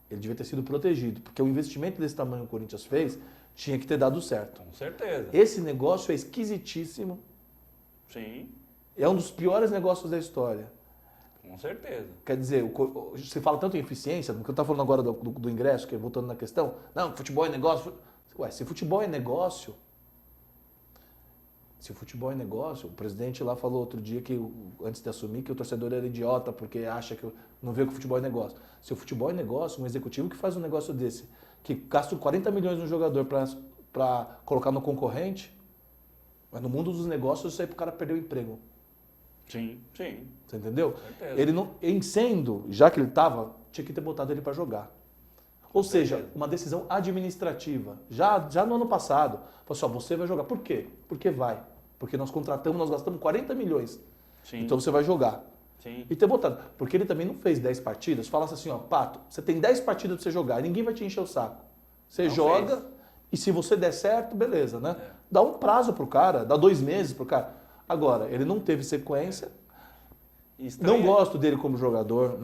[SPEAKER 2] ele devia ter sido protegido. Porque o investimento desse tamanho que o Corinthians fez tinha que ter dado certo.
[SPEAKER 1] Com certeza.
[SPEAKER 2] Esse negócio é esquisitíssimo.
[SPEAKER 1] Sim,
[SPEAKER 2] É um dos piores negócios da história.
[SPEAKER 1] com certeza.
[SPEAKER 2] Quer dizer, você fala tanto em eficiência, porque eu estava falando agora do ingresso, que voltando na questão. Não, futebol é negócio. Ué, se futebol é negócio, o presidente lá falou outro dia que, antes de assumir, que o torcedor era idiota porque acha que não vê que o futebol é negócio. Se o futebol é negócio, um executivo que faz um negócio desse, que gasta 40 milhões no jogador para colocar no concorrente, mas no mundo dos negócios isso aí pro cara perder o emprego.
[SPEAKER 1] Sim, sim.
[SPEAKER 2] Você entendeu?
[SPEAKER 1] Com certeza.
[SPEAKER 2] Ele não, em sendo, já que ele estava, tinha que ter botado ele para jogar. Ou seja,
[SPEAKER 1] certeza.
[SPEAKER 2] uma decisão administrativa. Já no ano passado, falou assim, ó, você vai jogar. Por quê? Porque vai. Porque nós contratamos, nós gastamos 40 milhões.
[SPEAKER 1] Sim.
[SPEAKER 2] Então você vai jogar.
[SPEAKER 1] Sim.
[SPEAKER 2] E ter botado. Porque ele também não fez 10 partidas. Falasse assim, ó, Pato, você tem 10 partidas para você jogar e ninguém vai te encher o saco. Você
[SPEAKER 1] Não
[SPEAKER 2] joga
[SPEAKER 1] fez.
[SPEAKER 2] E se você der certo, beleza, né? Dá um prazo pro cara, dá 2 meses pro cara. Agora, ele não teve sequência. Não gosto dele como jogador.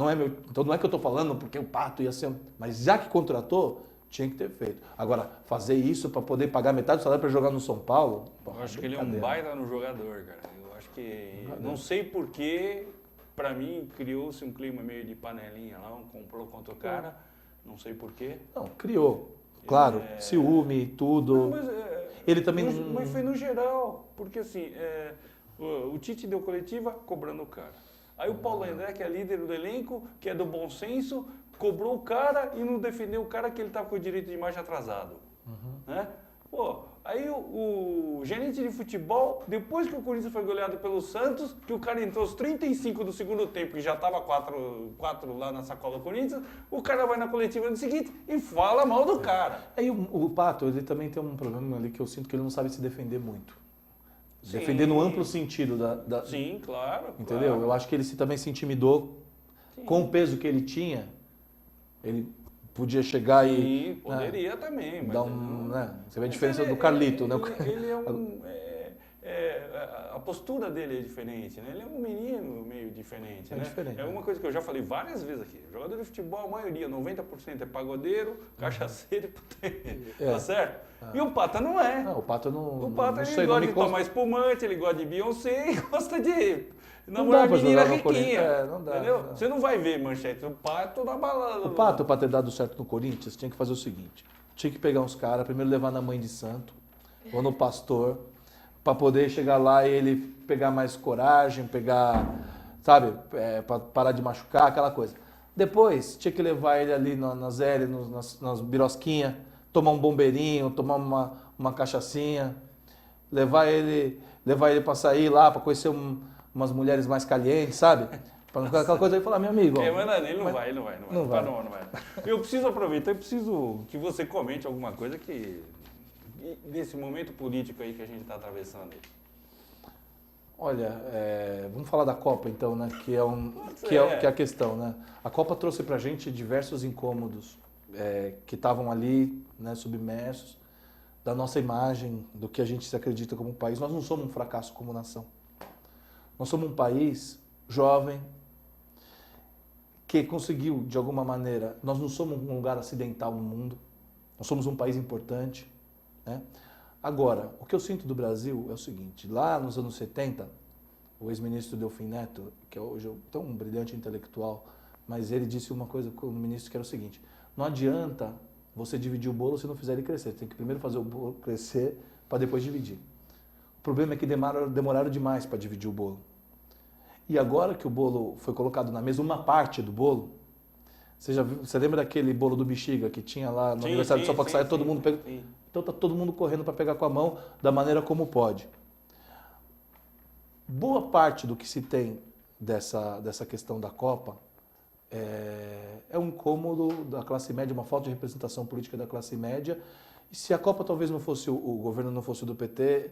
[SPEAKER 2] Então não é que eu tô falando porque o Pato ia ser... Mas já que contratou, tinha que ter feito. Agora, fazer isso para poder pagar metade do salário para jogar no São Paulo...
[SPEAKER 1] Eu acho que ele é um baita no jogador, cara. Eu acho que... Não sei porquê, para mim, criou-se um clima meio de panelinha lá, comprou contra o cara. Não sei porquê.
[SPEAKER 2] Não, criou. Claro, ciúme, tudo.
[SPEAKER 1] Não, mas,
[SPEAKER 2] ele também
[SPEAKER 1] mas foi no geral, porque assim, o Tite deu coletiva cobrando o cara. Aí o Paulo André, que é líder do elenco, que é do bom senso, cobrou o cara e não defendeu o cara que ele estava com o direito de imagem atrasado. Né? Pô, aí o gerente de futebol, depois que o Corinthians foi goleado pelo Santos, que o cara entrou aos 35 do segundo tempo e já estava 4 lá na sacola do Corinthians, o cara vai na coletiva no seguinte e fala mal do cara.
[SPEAKER 2] Aí o Pato, ele também tem um problema ali que eu sinto que ele não sabe se defender muito.
[SPEAKER 1] Sim.
[SPEAKER 2] Defender no amplo sentido da...
[SPEAKER 1] Sim, claro.
[SPEAKER 2] Entendeu?
[SPEAKER 1] Claro.
[SPEAKER 2] Eu acho que ele também se intimidou.
[SPEAKER 1] Sim.
[SPEAKER 2] Com o peso que ele tinha, ele podia chegar
[SPEAKER 1] Sim, poderia também. Mas
[SPEAKER 2] dar né? Você vê a diferença do Carlito, né?
[SPEAKER 1] Ele é um... a postura dele é diferente, né? Ele é um menino meio diferente, né?
[SPEAKER 2] Diferente.
[SPEAKER 1] É uma coisa que eu já falei várias vezes aqui. Jogador de futebol, a maioria, 90% é pagodeiro, cachaceiro e puteiro. Tá certo? E o Pata não é.
[SPEAKER 2] Não, o Pato não...
[SPEAKER 1] O Pata,
[SPEAKER 2] não
[SPEAKER 1] ele
[SPEAKER 2] sei,
[SPEAKER 1] gosta
[SPEAKER 2] não
[SPEAKER 1] de tomar espumante, ele gosta de Beyoncé e gosta de namorar
[SPEAKER 2] pra
[SPEAKER 1] menina
[SPEAKER 2] jogar no
[SPEAKER 1] riquinha.
[SPEAKER 2] Corinthians. Não dá,
[SPEAKER 1] entendeu?
[SPEAKER 2] não dá.
[SPEAKER 1] Você não vai ver manchete. O Pato na balada.
[SPEAKER 2] O Pato, para ter dado certo no Corinthians, tinha que fazer o seguinte. Tinha que pegar uns caras, primeiro levar na mãe de santo, ou no pastor, para poder chegar lá e ele pegar mais coragem, sabe, para parar de machucar, aquela coisa. Depois, tinha que levar ele ali nas L, nas birosquinhas, tomar um bombeirinho, tomar uma cachaçinha, levar ele para sair lá, para conhecer umas mulheres mais calientes, sabe? Para não ficar aquela coisa aí e falar, meu amigo...
[SPEAKER 1] Mas ele não vai.
[SPEAKER 2] Não vai.
[SPEAKER 1] Eu preciso aproveitar, eu preciso que você comente alguma coisa desse momento político aí que a gente está atravessando aí.
[SPEAKER 2] Olha, vamos falar da Copa então, né? Que é a questão, né? A Copa trouxe pra gente diversos incômodos que estavam ali, né, submersos, da nossa imagem, do que a gente se acredita como país. Nós não somos um fracasso como nação. Nós somos um país jovem, que conseguiu, de alguma maneira, nós não somos um lugar acidental no mundo, nós somos um país importante, né? Agora, o que eu sinto do Brasil é o seguinte, lá nos anos 70, o ex-ministro Delfim Neto, que é hoje tão um brilhante intelectual, mas ele disse uma coisa como ministro que era o seguinte, não adianta você dividir o bolo se não fizer ele crescer, tem que primeiro fazer o bolo crescer para depois dividir. O problema é que demoraram demais para dividir o bolo. E agora que o bolo foi colocado na mesa, uma parte do bolo, você lembra daquele bolo do Bexiga que tinha lá no aniversário de São Paulo que saia todo mundo pegando? Então tá todo mundo correndo para pegar com a mão da maneira como pode. Boa parte do que se tem dessa questão da Copa é um incômodo da classe média, uma falta de representação política da classe média. E se a Copa talvez não fosse o governo não fosse o do PT,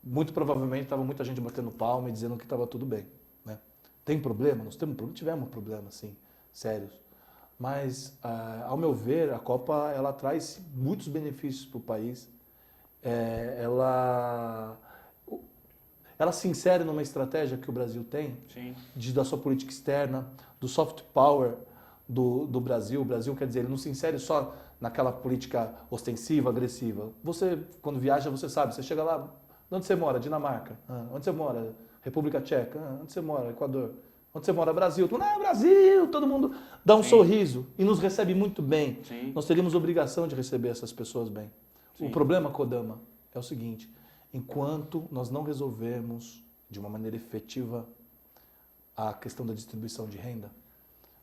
[SPEAKER 2] muito provavelmente estava muita gente batendo palma e dizendo que estava tudo bem. Né? Tem problema? Nós tivemos problemas, sim, sérios. Mas, ao meu ver, a Copa ela traz muitos benefícios para o país. Ela se insere numa estratégia que o Brasil tem, da sua política externa, do soft power do Brasil. O Brasil, quer dizer, ele não se insere só naquela política ostensiva, agressiva. Você, quando viaja, você sabe, você chega lá, onde você mora? Dinamarca. Onde você mora? República Tcheca. Onde você mora? Equador. Onde você mora? Brasil. Brasil! Todo mundo dá um sorriso e nos recebe muito bem.
[SPEAKER 1] Sim.
[SPEAKER 2] Nós teríamos obrigação de receber essas pessoas bem.
[SPEAKER 1] Sim.
[SPEAKER 2] O problema, Kodama, é o seguinte, enquanto nós não resolvermos de uma maneira efetiva a questão da distribuição de renda,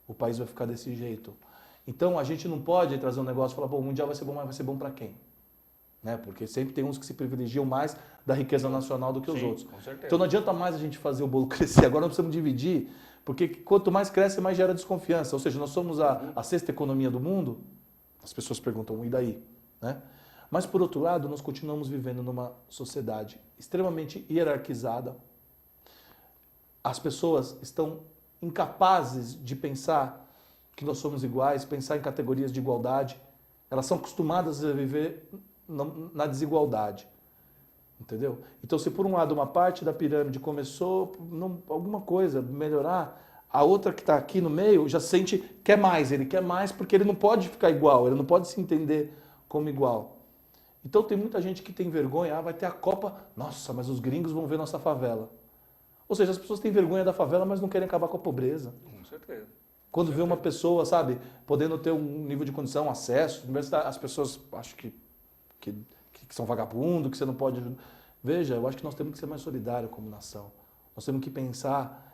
[SPEAKER 2] o país vai ficar desse jeito. Então, a gente não pode trazer um negócio e falar, o Mundial vai ser bom, mas vai ser bom para quem? Né? Porque sempre tem uns que se privilegiam mais da riqueza nacional do que os outros.
[SPEAKER 1] Com certeza.
[SPEAKER 2] Então não adianta mais a gente fazer o bolo crescer. Agora nós precisamos dividir, porque quanto mais cresce, mais gera desconfiança. Ou seja, nós somos a sexta economia do mundo. As pessoas perguntam, e daí? Né? Mas, por outro lado, nós continuamos vivendo numa sociedade extremamente hierarquizada. As pessoas estão incapazes de pensar que nós somos iguais, pensar em categorias de igualdade. Elas são acostumadas a viver na desigualdade. Entendeu? Então, se por um lado uma parte da pirâmide começou alguma coisa, melhorar, a outra que está aqui no meio já sente, ele quer mais porque ele não pode ficar igual, ele não pode se entender como igual. Então tem muita gente que tem vergonha, vai ter a Copa, nossa, mas os gringos vão ver nossa favela. Ou seja, as pessoas têm vergonha da favela, mas não querem acabar com a pobreza.
[SPEAKER 1] Com certeza.
[SPEAKER 2] Quando vê uma pessoa, sabe, podendo ter um nível de condição, acesso, as pessoas acham que são vagabundos, que você não pode... Veja, eu acho que nós temos que ser mais solidários como nação. Nós temos que pensar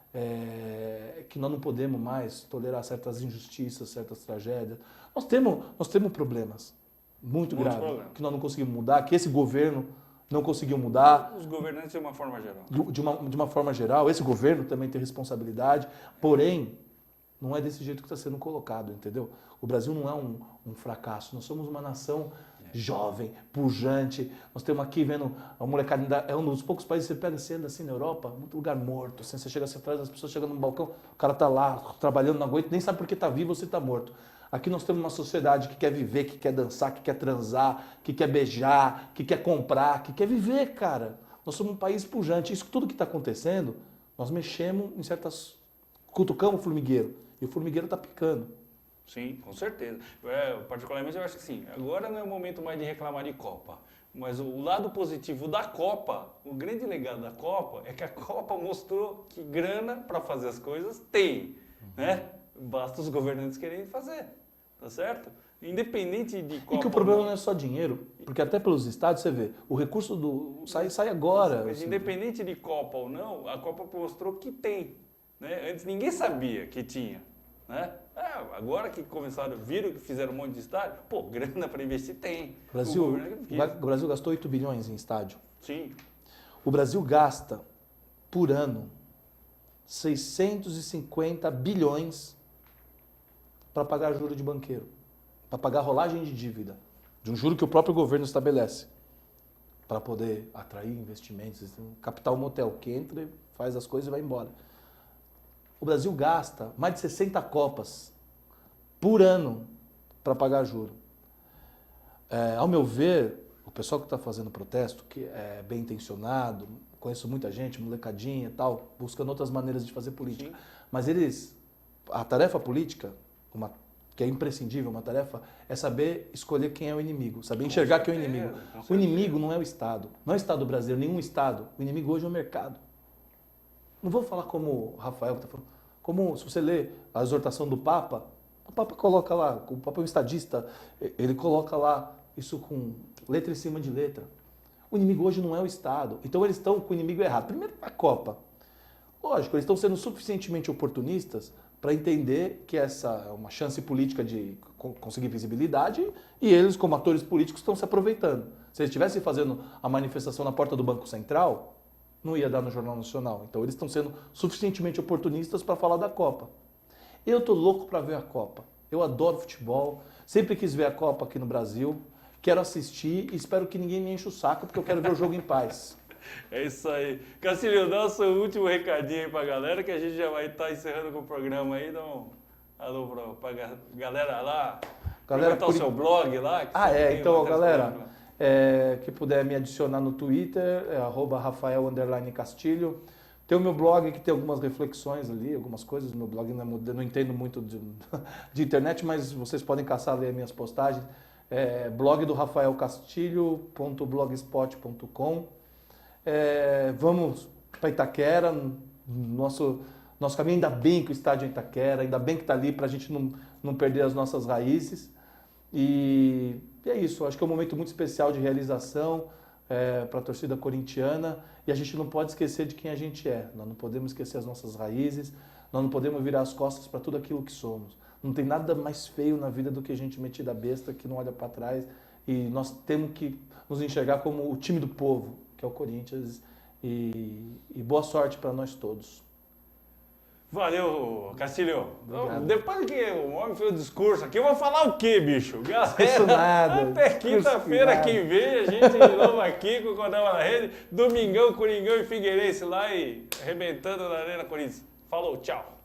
[SPEAKER 2] que nós não podemos mais tolerar certas injustiças, certas tragédias. Nós temos problemas muito graves que nós não conseguimos mudar, que esse governo não conseguiu mudar.
[SPEAKER 1] Os governantes de uma forma geral.
[SPEAKER 2] De uma forma geral, esse governo também tem responsabilidade, porém, não é desse jeito que está sendo colocado, entendeu? O Brasil não é um fracasso, nós somos uma nação jovem, pujante. Nós temos aqui vendo a molecada, é um dos poucos países que você pega cedo assim na Europa, muito lugar morto. Assim, você chega assim atrás, as pessoas chegam no balcão, o cara está lá trabalhando, não aguenta, nem sabe porque está vivo ou se está morto. Aqui nós temos uma sociedade que quer viver, que quer dançar, que quer transar, que quer beijar, que quer comprar, que quer viver, cara. Nós somos um país pujante. Isso tudo que está acontecendo, nós mexemos em certas... Cutucamos o formigueiro e o formigueiro está picando.
[SPEAKER 1] Sim, com certeza. Particularmente eu acho que sim. Agora não é o momento mais de reclamar de Copa. Mas o lado positivo da Copa, o grande legado da Copa, é que a Copa mostrou que grana para fazer as coisas tem, né? Basta os governantes quererem fazer, tá certo? Independente de Copa...
[SPEAKER 2] E que o problema não é só dinheiro, porque até pelos estádios você vê, o recurso sai agora.
[SPEAKER 1] Mas independente de Copa ou não, a Copa mostrou que tem, né? Antes ninguém sabia que tinha, né? Agora que viram que fizeram um monte de estádio, grana para investir tem.
[SPEAKER 2] O Brasil gastou 8 bilhões em estádio.
[SPEAKER 1] Sim.
[SPEAKER 2] O Brasil gasta, por ano, 650 bilhões para pagar juro de banqueiro, para pagar rolagem de dívida, de um juro que o próprio governo estabelece, para poder atrair investimentos, capital motel, que entra, faz as coisas e vai embora. O Brasil gasta mais de 60 Copas por ano para pagar juro. Ao meu ver, o pessoal que está fazendo protesto, que é bem intencionado, conheço muita gente, molecadinha e tal, buscando outras maneiras de fazer política. Sim. Mas a tarefa política, que é imprescindível, uma tarefa, é saber escolher quem é o inimigo, saber enxergar quem é o inimigo. O inimigo não é o Estado, não é o Estado brasileiro, nenhum Estado. O inimigo hoje é o mercado. Não vou falar como o Rafael está falando, como se você lê a exortação do Papa, o Papa coloca lá, o Papa é um estadista, ele coloca lá isso com letra em cima de letra. O inimigo hoje não é o Estado, então eles estão com o inimigo errado. Primeiro, a Copa. Lógico, eles estão sendo suficientemente oportunistas para entender que essa é uma chance política de conseguir visibilidade e eles, como atores políticos, estão se aproveitando. Se eles estivessem fazendo a manifestação na porta do Banco Central, não ia dar no Jornal Nacional. Então eles estão sendo suficientemente oportunistas para falar da Copa. Eu tô louco para ver a Copa. Eu adoro futebol, sempre quis ver a Copa aqui no Brasil, quero assistir e espero que ninguém me enche o saco porque eu quero ver o jogo em paz.
[SPEAKER 1] É isso aí. Cacilio, dá o seu último recadinho aí pra galera que a gente já vai estar encerrando com o programa aí. Dá um alô pra galera lá. Galera, o seu blog lá.
[SPEAKER 2] Então, galera, que puder me adicionar no Twitter, @Rafael_Castilho. Tem o meu blog que tem algumas reflexões ali, algumas coisas. Meu blog não entendo muito de internet, mas vocês podem caçar ali as minhas postagens. Blog do rafaelcastilho.blogspot.com. Vamos para Itaquera, nosso caminho, ainda bem que o estádio é Itaquera, ainda bem que está ali para a gente não perder as nossas raízes. E é isso, acho que é um momento muito especial de realização para a torcida corintiana e a gente não pode esquecer de quem a gente é, nós não podemos esquecer as nossas raízes, nós não podemos virar as costas para tudo aquilo que somos. Não tem nada mais feio na vida do que a gente metida besta que não olha para trás e nós temos que nos enxergar como o time do povo, que é o Corinthians, e boa sorte para nós todos.
[SPEAKER 1] Valeu, Castilho.
[SPEAKER 2] Obrigado.
[SPEAKER 1] Depois que o homem fez o discurso aqui, eu vou falar o quê, bicho? Galera,
[SPEAKER 2] isso nada.
[SPEAKER 1] Até quinta-feira quem vê, a gente de novo aqui com o Cordão na Rede. Domingão, Coringão e Figueirense lá e arrebentando na Arena Corinthians. Falou, tchau.